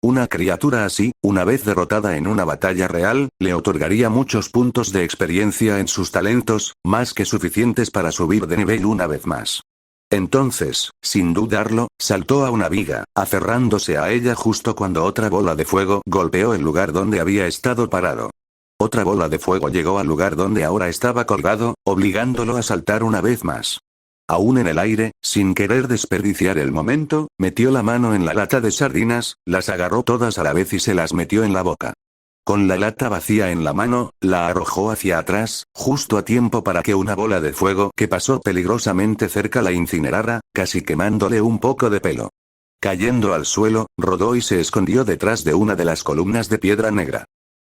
Una criatura así, una vez derrotada en una batalla real, le otorgaría muchos puntos de experiencia en sus talentos, más que suficientes para subir de nivel una vez más. Entonces, sin dudarlo, saltó a una viga, aferrándose a ella justo cuando otra bola de fuego golpeó el lugar donde había estado parado. Otra bola de fuego llegó al lugar donde ahora estaba colgado, obligándolo a saltar una vez más. Aún en el aire, sin querer desperdiciar el momento, metió la mano en la lata de sardinas, las agarró todas a la vez y se las metió en la boca. Con la lata vacía en la mano, la arrojó hacia atrás, justo a tiempo para que una bola de fuego que pasó peligrosamente cerca la incinerara, casi quemándole un poco de pelo. Cayendo al suelo, rodó y se escondió detrás de una de las columnas de piedra negra.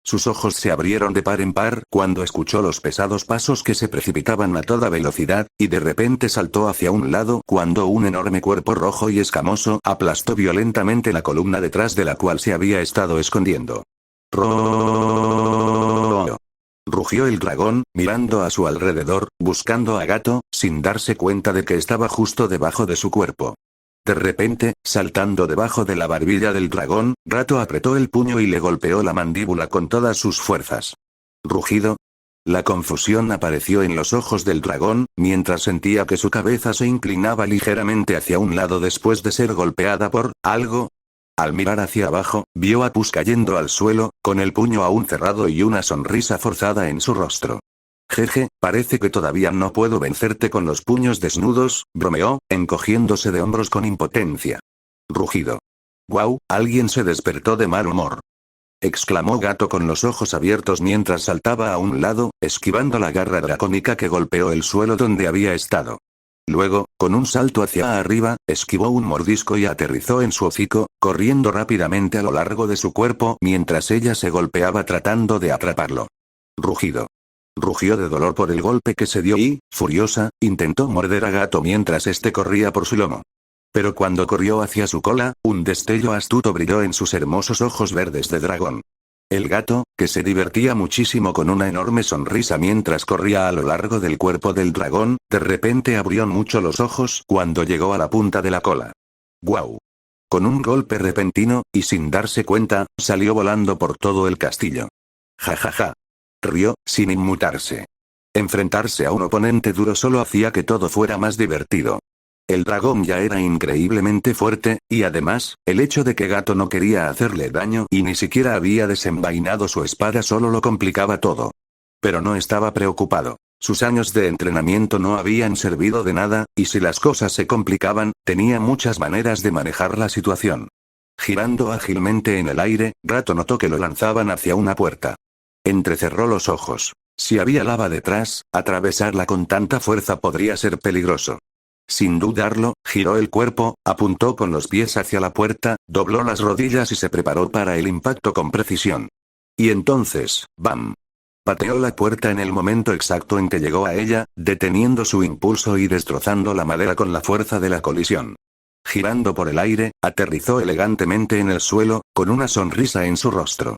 Sus ojos se abrieron de par en par cuando escuchó los pesados pasos que se precipitaban a toda velocidad, y de repente saltó hacia un lado cuando un enorme cuerpo rojo y escamoso aplastó violentamente la columna detrás de la cual se había estado escondiendo. Rugió el dragón, mirando a su alrededor, buscando a Gato, sin darse cuenta de que estaba justo debajo de su cuerpo. De repente, saltando debajo de la barbilla del dragón, Gato apretó el puño y le golpeó la mandíbula con todas sus fuerzas. Rugido. La confusión apareció en los ojos del dragón, mientras sentía que su cabeza se inclinaba ligeramente hacia un lado después de ser golpeada por algo. Al mirar hacia abajo, vio a Puss cayendo al suelo, con el puño aún cerrado y una sonrisa forzada en su rostro. Jeje, parece que todavía no puedo vencerte con los puños desnudos, bromeó, encogiéndose de hombros con impotencia. Rugido. Guau, alguien se despertó de mal humor. exclamó Gato con los ojos abiertos mientras saltaba a un lado, esquivando la garra dracónica que golpeó el suelo donde había estado. Luego, con un salto hacia arriba, esquivó un mordisco y aterrizó en su hocico, corriendo rápidamente a lo largo de su cuerpo mientras ella se golpeaba tratando de atraparlo. Rugido. Rugió de dolor por el golpe que se dio y, furiosa, intentó morder a Gato mientras este corría por su lomo. Pero cuando corrió hacia su cola, un destello astuto brilló en sus hermosos ojos verdes de dragón. El gato, que se divertía muchísimo con una enorme sonrisa mientras corría a lo largo del cuerpo del dragón, de repente abrió mucho los ojos cuando llegó a la punta de la cola. ¡Guau! Con un golpe repentino, y sin darse cuenta, salió volando por todo el castillo. ¡Ja ja ja! Rió, sin inmutarse. Enfrentarse a un oponente duro solo hacía que todo fuera más divertido. El dragón ya era increíblemente fuerte, y además, el hecho de que Gato no quería hacerle daño y ni siquiera había desenvainado su espada solo lo complicaba todo. Pero no estaba preocupado. Sus años de entrenamiento no habían servido de nada, y si las cosas se complicaban, tenía muchas maneras de manejar la situación. Girando ágilmente en el aire, Gato notó que lo lanzaban hacia una puerta. Entrecerró los ojos. Si había lava detrás, atravesarla con tanta fuerza podría ser peligroso. Sin dudarlo, giró el cuerpo, apuntó con los pies hacia la puerta, dobló las rodillas y se preparó para el impacto con precisión. Y entonces, ¡bam! Pateó la puerta en el momento exacto en que llegó a ella, deteniendo su impulso y destrozando la madera con la fuerza de la colisión. Girando por el aire, aterrizó elegantemente en el suelo, con una sonrisa en su rostro.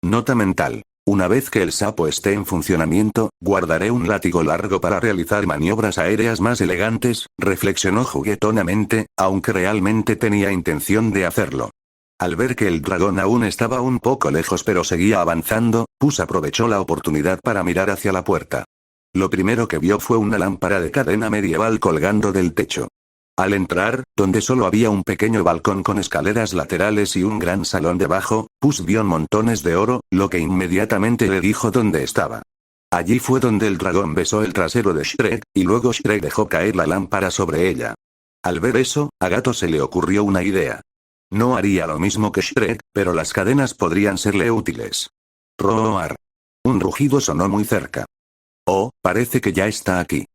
Nota mental. Una vez que el sapo esté en funcionamiento, guardaré un látigo largo para realizar maniobras aéreas más elegantes, reflexionó juguetonamente, aunque realmente tenía intención de hacerlo. Al ver que el dragón aún estaba un poco lejos pero seguía avanzando, Puss aprovechó la oportunidad para mirar hacia la puerta. Lo primero que vio fue una lámpara de cadena medieval colgando del techo. Al entrar, donde solo había un pequeño balcón con escaleras laterales y un gran salón debajo, Puss vio montones de oro, lo que inmediatamente le dijo dónde estaba. Allí fue donde el dragón besó el trasero de Shrek, y luego Shrek dejó caer la lámpara sobre ella. Al ver eso, a Gato se le ocurrió una idea. No haría lo mismo que Shrek, pero las cadenas podrían serle útiles. Roar. Un rugido sonó muy cerca. Oh, parece que ya está aquí.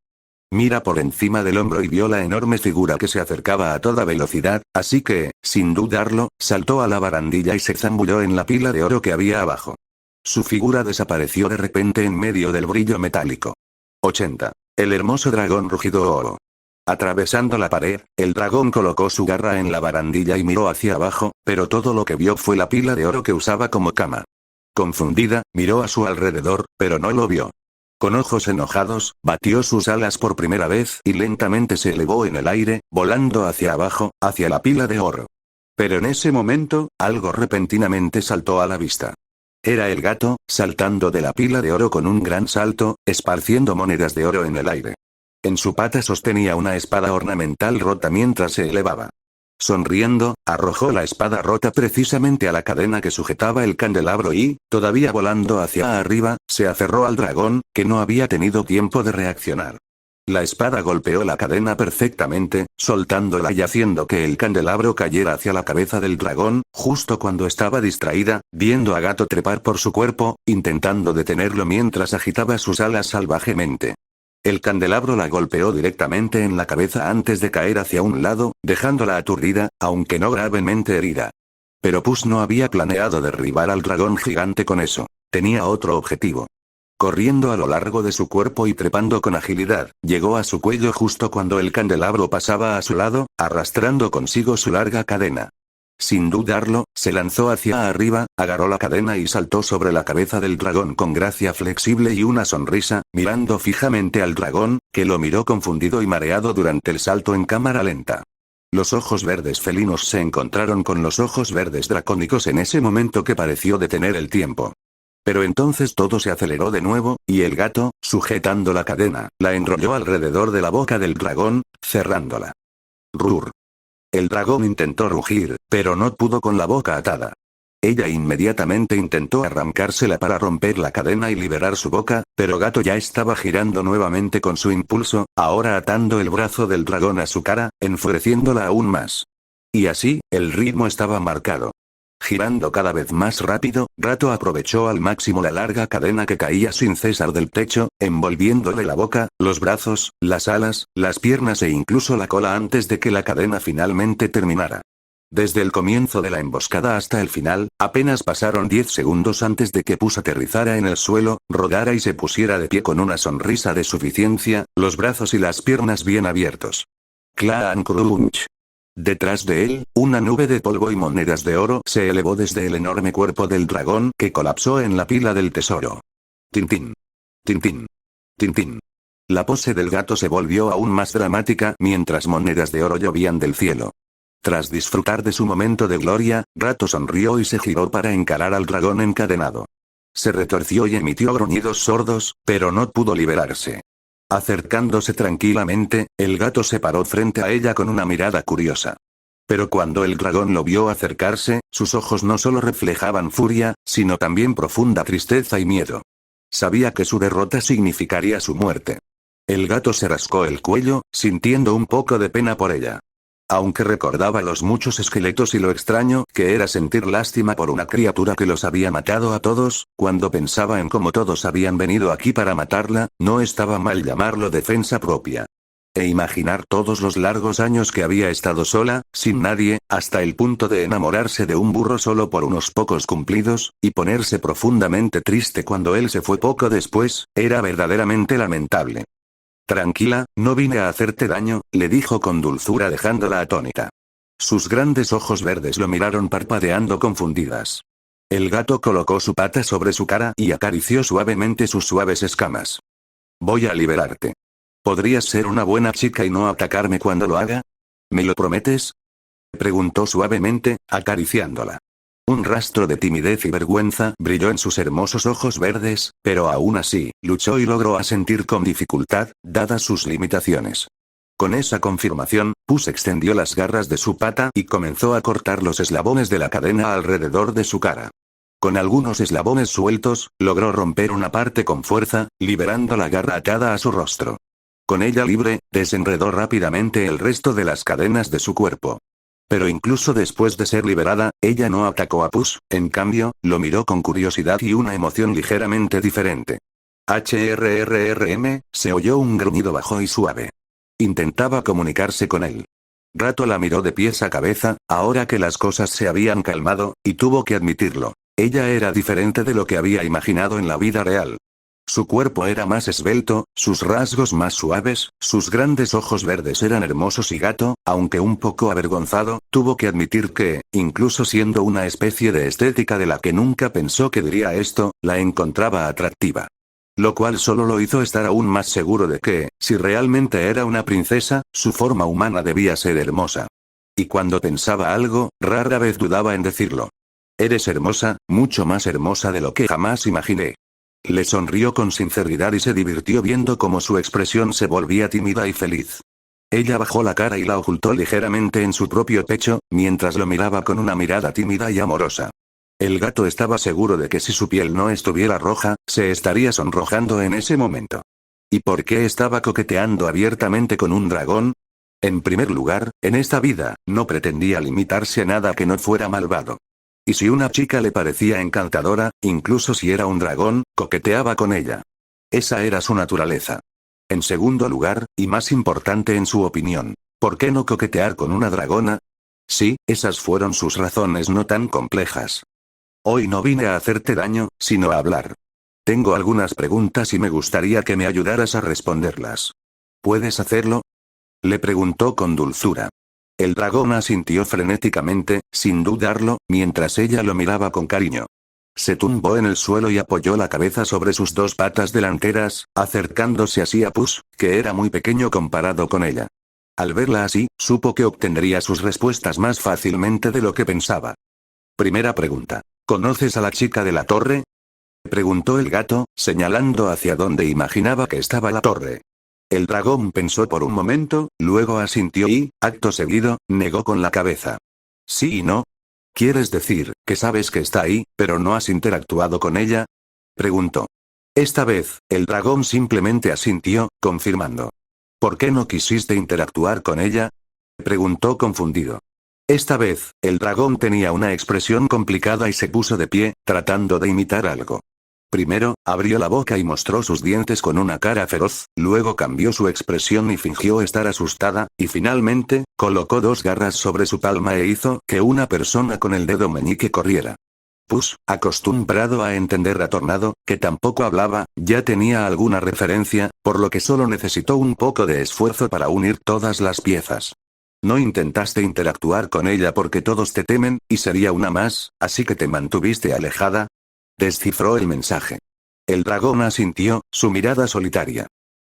Mira por encima del hombro y vio la enorme figura que se acercaba a toda velocidad, así que, sin dudarlo, saltó a la barandilla y se zambulló en la pila de oro que había abajo. Su figura desapareció de repente en medio del brillo metálico. 80. El hermoso dragón rugido oro. Atravesando la pared, el dragón colocó su garra en la barandilla y miró hacia abajo, pero todo lo que vio fue la pila de oro que usaba como cama. Confundida, miró a su alrededor, pero no lo vio. Con ojos enojados, batió sus alas por primera vez y lentamente se elevó en el aire, volando hacia abajo, hacia la pila de oro. Pero en ese momento, algo repentinamente saltó a la vista. Era el gato, saltando de la pila de oro con un gran salto, esparciendo monedas de oro en el aire. En su pata sostenía una espada ornamental rota mientras se elevaba. Sonriendo, arrojó la espada rota precisamente a la cadena que sujetaba el candelabro y, todavía volando hacia arriba, se aferró al dragón, que no había tenido tiempo de reaccionar. La espada golpeó la cadena perfectamente, soltándola y haciendo que el candelabro cayera hacia la cabeza del dragón, justo cuando estaba distraída, viendo a Gato trepar por su cuerpo, intentando detenerlo mientras agitaba sus alas salvajemente. El candelabro la golpeó directamente en la cabeza antes de caer hacia un lado, dejándola aturdida, aunque no gravemente herida. Pero Puss no había planeado derribar al dragón gigante con eso. Tenía otro objetivo. Corriendo a lo largo de su cuerpo y trepando con agilidad, llegó a su cuello justo cuando el candelabro pasaba a su lado, arrastrando consigo su larga cadena. Sin dudarlo, se lanzó hacia arriba, agarró la cadena y saltó sobre la cabeza del dragón con gracia flexible y una sonrisa, mirando fijamente al dragón, que lo miró confundido y mareado durante el salto en cámara lenta. Los ojos verdes felinos se encontraron con los ojos verdes dracónicos en ese momento que pareció detener el tiempo. Pero entonces todo se aceleró de nuevo, y el gato, sujetando la cadena, la enrolló alrededor de la boca del dragón, cerrándola. Rur. El dragón intentó rugir, pero no pudo con la boca atada. Ella inmediatamente intentó arrancársela para romper la cadena y liberar su boca, pero Gato ya estaba girando nuevamente con su impulso, ahora atando el brazo del dragón a su cara, enfureciéndola aún más. Y así, el ritmo estaba marcado. Girando cada vez más rápido, Gato aprovechó al máximo la larga cadena que caía sin cesar del techo, envolviéndole la boca, los brazos, las alas, las piernas e incluso la cola antes de que la cadena finalmente terminara. Desde el comienzo de la emboscada hasta el final, apenas pasaron 10 segundos antes de que Puss aterrizara en el suelo, rodara y se pusiera de pie con una sonrisa de suficiencia, los brazos y las piernas bien abiertos. Clan crunch. Detrás de él, una nube de polvo y monedas de oro se elevó desde el enorme cuerpo del dragón que colapsó en la pila del tesoro. Tintín. Tintín. Tintín. La pose del gato se volvió aún más dramática mientras monedas de oro llovían del cielo. Tras disfrutar de su momento de gloria, Gato sonrió y se giró para encarar al dragón encadenado. Se retorció y emitió gruñidos sordos, pero no pudo liberarse. Acercándose tranquilamente, el gato se paró frente a ella con una mirada curiosa. Pero cuando el dragón lo vio acercarse, sus ojos no solo reflejaban furia, sino también profunda tristeza y miedo. Sabía que su derrota significaría su muerte. El gato se rascó el cuello, sintiendo un poco de pena por ella. Aunque recordaba los muchos esqueletos y lo extraño que era sentir lástima por una criatura que los había matado a todos, cuando pensaba en cómo todos habían venido aquí para matarla, no estaba mal llamarlo defensa propia. E imaginar todos los largos años que había estado sola, sin nadie, hasta el punto de enamorarse de un burro solo por unos pocos cumplidos, y ponerse profundamente triste cuando él se fue poco después, era verdaderamente lamentable. Tranquila, no vine a hacerte daño, le dijo con dulzura dejándola atónita. Sus grandes ojos verdes lo miraron parpadeando confundidas. El gato colocó su pata sobre su cara y acarició suavemente sus suaves escamas. Voy a liberarte. ¿Podrías ser una buena chica y no atacarme cuando lo haga? ¿Me lo prometes? Preguntó suavemente, acariciándola. Un rastro de timidez y vergüenza brilló en sus hermosos ojos verdes, pero aún así, luchó y logró asentir con dificultad, dadas sus limitaciones. Con esa confirmación, Puss extendió las garras de su pata y comenzó a cortar los eslabones de la cadena alrededor de su cara. Con algunos eslabones sueltos, logró romper una parte con fuerza, liberando la garra atada a su rostro. Con ella libre, desenredó rápidamente el resto de las cadenas de su cuerpo. Pero incluso después de ser liberada, ella no atacó a Puss, en cambio, lo miró con curiosidad y una emoción ligeramente diferente. HRRRM, se oyó un gruñido bajo y suave. Intentaba comunicarse con él. Gato la miró de pies a cabeza, ahora que las cosas se habían calmado, y tuvo que admitirlo. Ella era diferente de lo que había imaginado en la vida real. Su cuerpo era más esbelto, sus rasgos más suaves, sus grandes ojos verdes eran hermosos y Gato, aunque un poco avergonzado, tuvo que admitir que, incluso siendo una especie de estética de la que nunca pensó que diría esto, la encontraba atractiva. Lo cual solo lo hizo estar aún más seguro de que, si realmente era una princesa, su forma humana debía ser hermosa. Y cuando pensaba algo, rara vez dudaba en decirlo. Eres hermosa, mucho más hermosa de lo que jamás imaginé. Le sonrió con sinceridad y se divirtió viendo cómo su expresión se volvía tímida y feliz. Ella bajó la cara y la ocultó ligeramente en su propio pecho, mientras lo miraba con una mirada tímida y amorosa. El gato estaba seguro de que si su piel no estuviera roja, se estaría sonrojando en ese momento. ¿Y por qué estaba coqueteando abiertamente con un dragón? En primer lugar, en esta vida, no pretendía limitarse a nada que no fuera malvado. Y si una chica le parecía encantadora, incluso si era un dragón, coqueteaba con ella. Esa era su naturaleza. En segundo lugar, y más importante en su opinión, ¿por qué no coquetear con una dragona? Sí, esas fueron sus razones no tan complejas. Hoy no vine a hacerte daño, sino a hablar. Tengo algunas preguntas y me gustaría que me ayudaras a responderlas. ¿Puedes hacerlo? Le preguntó con dulzura. El dragón asintió frenéticamente, sin dudarlo, mientras ella lo miraba con cariño. Se tumbó en el suelo y apoyó la cabeza sobre sus dos patas delanteras, acercándose así a Puss, que era muy pequeño comparado con ella. Al verla así, supo que obtendría sus respuestas más fácilmente de lo que pensaba. Primera pregunta. ¿Conoces a la chica de la torre? Preguntó el gato, señalando hacia donde imaginaba que estaba la torre. El dragón pensó por un momento, luego asintió y, acto seguido, negó con la cabeza. Sí y no. ¿Quieres decir, que sabes que está ahí, pero no has interactuado con ella? Preguntó. Esta vez, el dragón simplemente asintió, confirmando. ¿Por qué no quisiste interactuar con ella? Preguntó confundido. Esta vez, el dragón tenía una expresión complicada y se puso de pie, tratando de imitar algo. Primero, abrió la boca y mostró sus dientes con una cara feroz, luego cambió su expresión y fingió estar asustada, y finalmente, colocó dos garras sobre su palma e hizo que una persona con el dedo meñique corriera. Puss, acostumbrado a entender a Tornado, que tampoco hablaba, ya tenía alguna referencia, por lo que solo necesitó un poco de esfuerzo para unir todas las piezas. No intentaste interactuar con ella porque todos te temen, y sería una más, así que te mantuviste alejada. Descifró el mensaje. El dragón asintió, su mirada solitaria.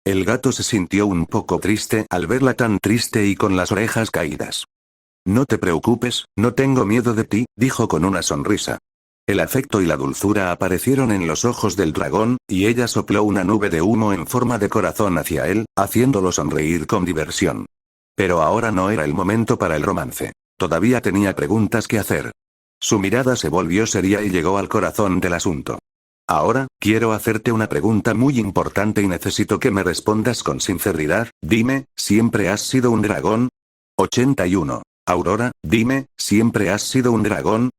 El gato se sintió un poco triste al verla tan triste y con las orejas caídas. No te preocupes, no tengo miedo de ti, dijo con una sonrisa. El afecto y la dulzura aparecieron en los ojos del dragón, y ella sopló una nube de humo en forma de corazón hacia él, haciéndolo sonreír con diversión. Pero ahora no era el momento para el romance. Todavía tenía preguntas que hacer. Su mirada se volvió seria y llegó al corazón del asunto. Ahora, quiero hacerte una pregunta muy importante y necesito que me respondas con sinceridad. Dime, ¿siempre has sido un dragón? 81. Aurora, dime, ¿siempre has sido un dragón?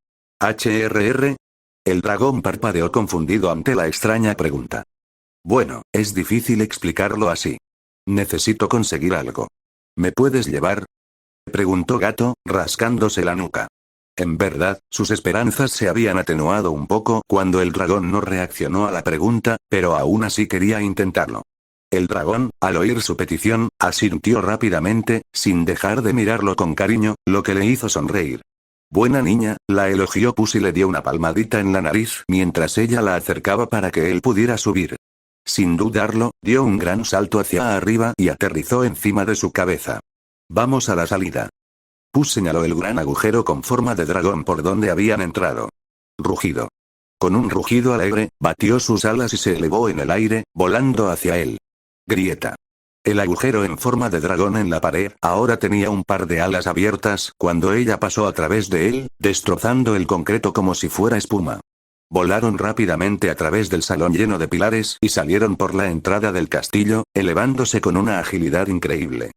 HRR. El dragón parpadeó confundido ante la extraña pregunta. Bueno, es difícil explicarlo así. Necesito conseguir algo. ¿Me puedes llevar? Preguntó Gato, rascándose la nuca. En verdad, sus esperanzas se habían atenuado un poco cuando el dragón no reaccionó a la pregunta, pero aún así quería intentarlo. El dragón, al oír su petición, asintió rápidamente, sin dejar de mirarlo con cariño, lo que le hizo sonreír. Buena niña, la elogió Puss y le dio una palmadita en la nariz mientras ella la acercaba para que él pudiera subir. Sin dudarlo, dio un gran salto hacia arriba y aterrizó encima de su cabeza. Vamos a la salida. Puss señaló el gran agujero con forma de dragón por donde habían entrado. Rugido. Con un rugido alegre, batió sus alas y se elevó en el aire, volando hacia él. Grieta. El agujero en forma de dragón en la pared ahora tenía un par de alas abiertas cuando ella pasó a través de él, destrozando el concreto como si fuera espuma. Volaron rápidamente a través del salón lleno de pilares y salieron por la entrada del castillo, elevándose con una agilidad increíble.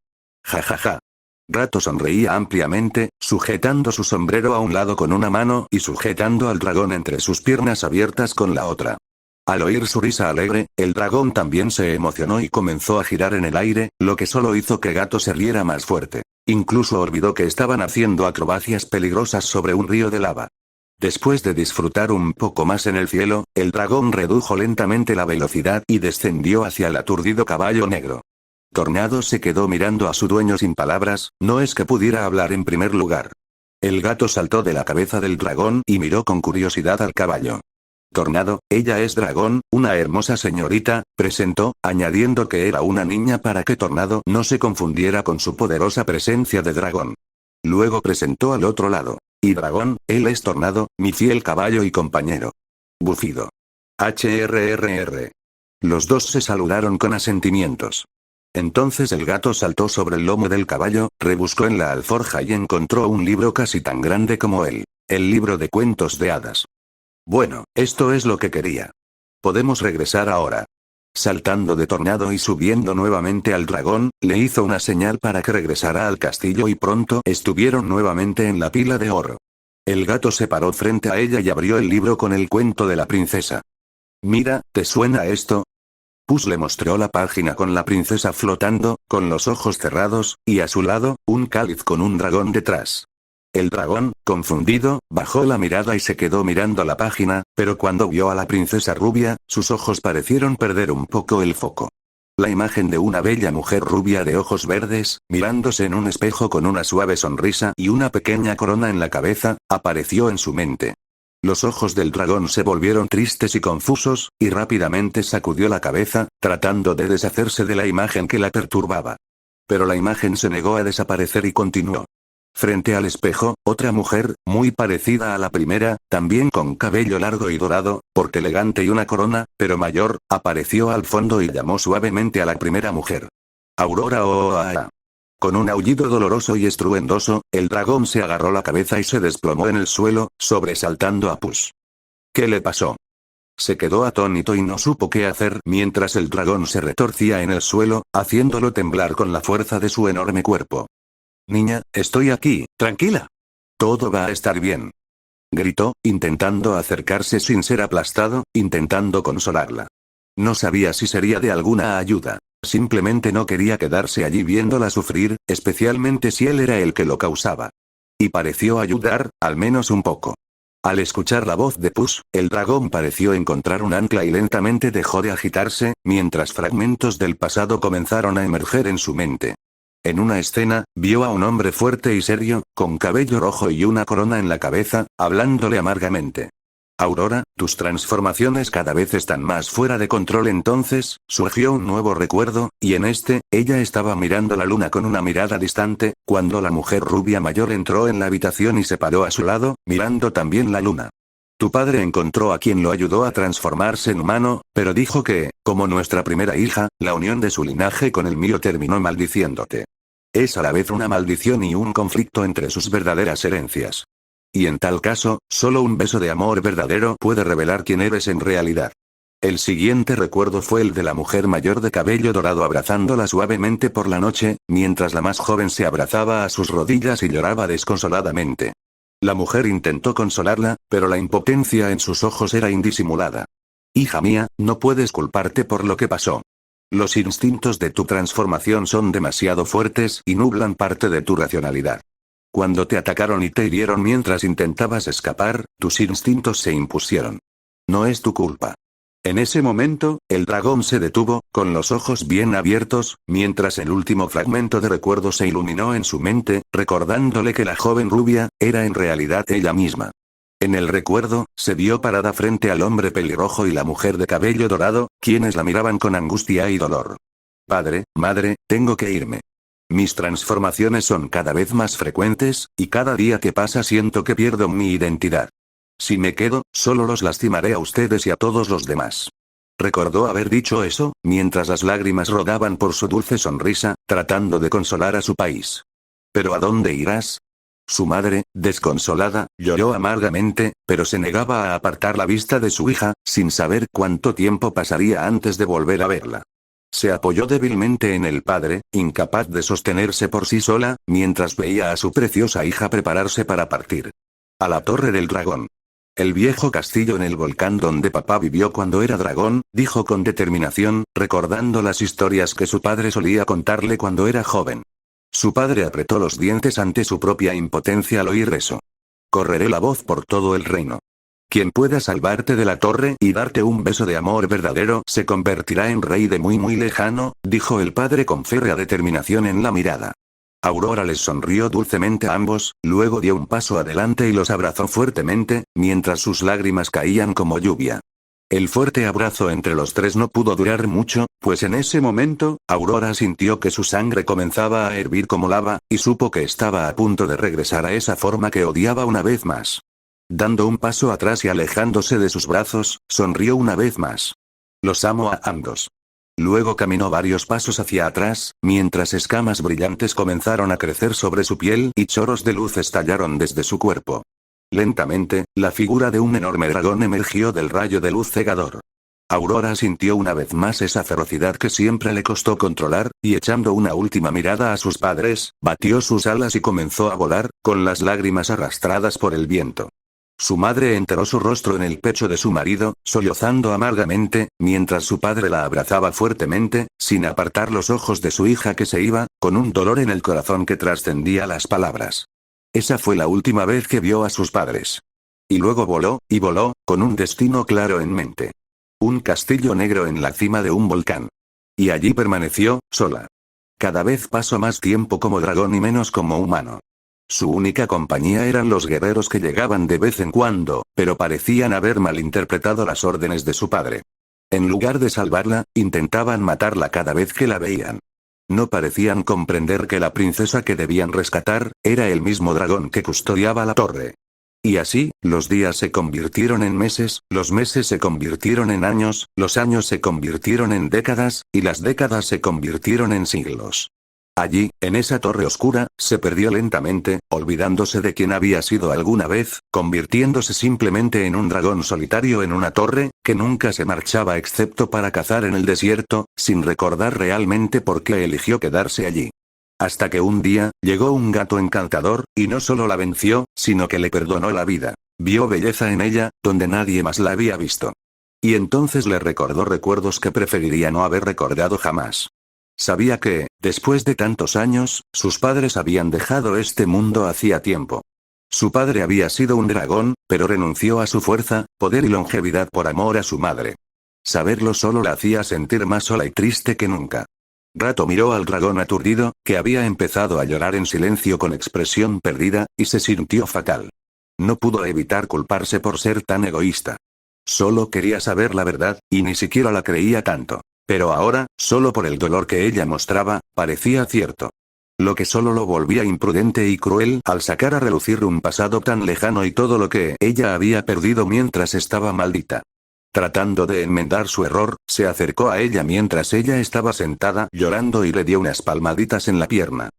Ja ja ja. Gato sonreía ampliamente, sujetando su sombrero a un lado con una mano y sujetando al dragón entre sus piernas abiertas con la otra. Al oír su risa alegre, el dragón también se emocionó y comenzó a girar en el aire, lo que solo hizo que Gato se riera más fuerte. Incluso olvidó que estaban haciendo acrobacias peligrosas sobre un río de lava. Después de disfrutar un poco más en el cielo, el dragón redujo lentamente la velocidad y descendió hacia el aturdido caballo negro. Tornado se quedó mirando a su dueño sin palabras, no es que pudiera hablar en primer lugar. El gato saltó de la cabeza del dragón y miró con curiosidad al caballo. Tornado, ella es dragón, una hermosa señorita, presentó, añadiendo que era una niña para que Tornado no se confundiera con su poderosa presencia de dragón. Luego presentó al otro lado. Y dragón, él es Tornado, mi fiel caballo y compañero. Bufido. HRRR. Los dos se saludaron con asentimientos. Entonces el gato saltó sobre el lomo del caballo, rebuscó en la alforja y encontró un libro casi tan grande como él. El libro de cuentos de hadas. Bueno, esto es lo que quería. Podemos regresar ahora. Saltando de Tornado y subiendo nuevamente al dragón, le hizo una señal para que regresara al castillo y pronto estuvieron nuevamente en la pila de oro. El gato se paró frente a ella y abrió el libro con el cuento de la princesa. Mira, ¿te suena esto? Puss le mostró la página con la princesa flotando, con los ojos cerrados, y a su lado, un cáliz con un dragón detrás. El dragón, confundido, bajó la mirada y se quedó mirando la página, pero cuando vio a la princesa rubia, sus ojos parecieron perder un poco el foco. La imagen de una bella mujer rubia de ojos verdes, mirándose en un espejo con una suave sonrisa y una pequeña corona en la cabeza, apareció en su mente. Los ojos del dragón se volvieron tristes y confusos, y rápidamente sacudió la cabeza, tratando de deshacerse de la imagen que la perturbaba. Pero la imagen se negó a desaparecer y continuó. Frente al espejo, otra mujer, muy parecida a la primera, también con cabello largo y dorado, porte elegante y una corona, pero mayor, apareció al fondo y llamó suavemente a la primera mujer. Aurora Oa. Con un aullido doloroso y estruendoso, el dragón se agarró la cabeza y se desplomó en el suelo, sobresaltando a Puss. ¿Qué le pasó? Se quedó atónito y no supo qué hacer mientras el dragón se retorcía en el suelo, haciéndolo temblar con la fuerza de su enorme cuerpo. Niña, estoy aquí, tranquila. Todo va a estar bien. Gritó, intentando acercarse sin ser aplastado, intentando consolarla. No sabía si sería de alguna ayuda. Simplemente no quería quedarse allí viéndola sufrir, especialmente si él era el que lo causaba. Y pareció ayudar, al menos un poco. Al escuchar la voz de Puss, el dragón pareció encontrar un ancla y lentamente dejó de agitarse, mientras fragmentos del pasado comenzaron a emerger en su mente. En una escena, vio a un hombre fuerte y serio, con cabello rojo y una corona en la cabeza, hablándole amargamente. Aurora, tus transformaciones cada vez están más fuera de control. Entonces, surgió un nuevo recuerdo, y en ella estaba mirando la luna con una mirada distante, cuando la mujer rubia mayor entró en la habitación y se paró a su lado, mirando también la luna. Tu padre encontró a quien lo ayudó a transformarse en humano, pero dijo que, como nuestra primera hija, la unión de su linaje con el mío terminó maldiciéndote. Es a la vez una maldición y un conflicto entre sus verdaderas herencias. Y en tal caso, solo un beso de amor verdadero puede revelar quién eres en realidad. El siguiente recuerdo fue el de la mujer mayor de cabello dorado abrazándola suavemente por la noche, mientras la más joven se abrazaba a sus rodillas y lloraba desconsoladamente. La mujer intentó consolarla, pero la impotencia en sus ojos era indisimulada. Hija mía, no puedes culparte por lo que pasó. Los instintos de tu transformación son demasiado fuertes y nublan parte de tu racionalidad. Cuando te atacaron y te hirieron mientras intentabas escapar, tus instintos se impusieron. No es tu culpa. En ese momento, el dragón se detuvo, con los ojos bien abiertos, mientras el último fragmento de recuerdo se iluminó en su mente, recordándole que la joven rubia, era en realidad ella misma. En el recuerdo, se vio parada frente al hombre pelirrojo y la mujer de cabello dorado, quienes la miraban con angustia y dolor. Padre, madre, tengo que irme. Mis transformaciones son cada vez más frecuentes, y cada día que pasa siento que pierdo mi identidad. Si me quedo, solo los lastimaré a ustedes y a todos los demás. Recordó haber dicho eso, mientras las lágrimas rodaban por su dulce sonrisa, tratando de consolar a su país. ¿Pero a dónde irás? Su madre, desconsolada, lloró amargamente, pero se negaba a apartar la vista de su hija, sin saber cuánto tiempo pasaría antes de volver a verla. Se apoyó débilmente en el padre, incapaz de sostenerse por sí sola, mientras veía a su preciosa hija prepararse para partir. A la Torre del Dragón. El viejo castillo en el volcán donde papá vivió cuando era dragón, dijo con determinación, recordando las historias que su padre solía contarle cuando era joven. Su padre apretó los dientes ante su propia impotencia al oír eso. Correré la voz por todo el reino. Quien pueda salvarte de la torre y darte un beso de amor verdadero se convertirá en rey de muy muy lejano, dijo el padre con férrea determinación en la mirada. Aurora les sonrió dulcemente a ambos, luego dio un paso adelante y los abrazó fuertemente, mientras sus lágrimas caían como lluvia. El fuerte abrazo entre los tres no pudo durar mucho, pues en ese momento, Aurora sintió que su sangre comenzaba a hervir como lava, y supo que estaba a punto de regresar a esa forma que odiaba una vez más. Dando un paso atrás y alejándose de sus brazos, sonrió una vez más. Los amo a ambos. Luego caminó varios pasos hacia atrás, mientras escamas brillantes comenzaron a crecer sobre su piel y chorros de luz estallaron desde su cuerpo. Lentamente, la figura de un enorme dragón emergió del rayo de luz cegador. Aurora sintió una vez más esa ferocidad que siempre le costó controlar, y echando una última mirada a sus padres, batió sus alas y comenzó a volar, con las lágrimas arrastradas por el viento. Su madre enterró su rostro en el pecho de su marido, sollozando amargamente, mientras su padre la abrazaba fuertemente, sin apartar los ojos de su hija que se iba, con un dolor en el corazón que trascendía las palabras. Esa fue la última vez que vio a sus padres. Y luego voló, con un destino claro en mente. Un castillo negro en la cima de un volcán. Y allí permaneció, sola. Cada vez pasó más tiempo como dragón y menos como humano. Su única compañía eran los guerreros que llegaban de vez en cuando, pero parecían haber malinterpretado las órdenes de su padre. En lugar de salvarla, intentaban matarla cada vez que la veían. No parecían comprender que la princesa que debían rescatar, era el mismo dragón que custodiaba la torre. Y así, los días se convirtieron en meses, los meses se convirtieron en años, los años se convirtieron en décadas, y las décadas se convirtieron en siglos. Allí, en esa torre oscura, se perdió lentamente, olvidándose de quien había sido alguna vez, convirtiéndose simplemente en un dragón solitario en una torre, que nunca se marchaba excepto para cazar en el desierto, sin recordar realmente por qué eligió quedarse allí. Hasta que un día, llegó un gato encantador, y no solo la venció, sino que le perdonó la vida. Vio belleza en ella, donde nadie más la había visto. Y entonces le recordó recuerdos que preferiría no haber recordado jamás. Sabía que, después de tantos años, sus padres habían dejado este mundo hacía tiempo. Su padre había sido un dragón, pero renunció a su fuerza, poder y longevidad por amor a su madre. Saberlo solo la hacía sentir más sola y triste que nunca. Rato miró al dragón aturdido, que había empezado a llorar en silencio con expresión perdida, y se sintió fatal. No pudo evitar culparse por ser tan egoísta. Solo quería saber la verdad, y ni siquiera la creía tanto. Pero ahora, solo por el dolor que ella mostraba, parecía cierto. Lo que solo lo volvía imprudente y cruel al sacar a relucir un pasado tan lejano y todo lo que ella había perdido mientras estaba maldita. Tratando de enmendar su error, se acercó a ella mientras ella estaba sentada llorando y le dio unas palmaditas en la pierna.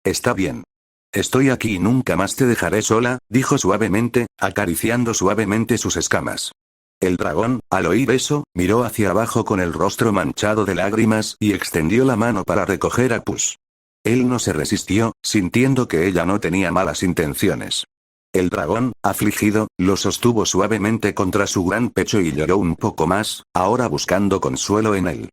Está bien. Estoy aquí y nunca más te dejaré sola, dijo suavemente, acariciando suavemente sus escamas. El dragón, al oír eso, miró hacia abajo con el rostro manchado de lágrimas y extendió la mano para recoger a Puss. Él no se resistió, sintiendo que ella no tenía malas intenciones. El dragón, afligido, lo sostuvo suavemente contra su gran pecho y lloró un poco más, ahora buscando consuelo en él.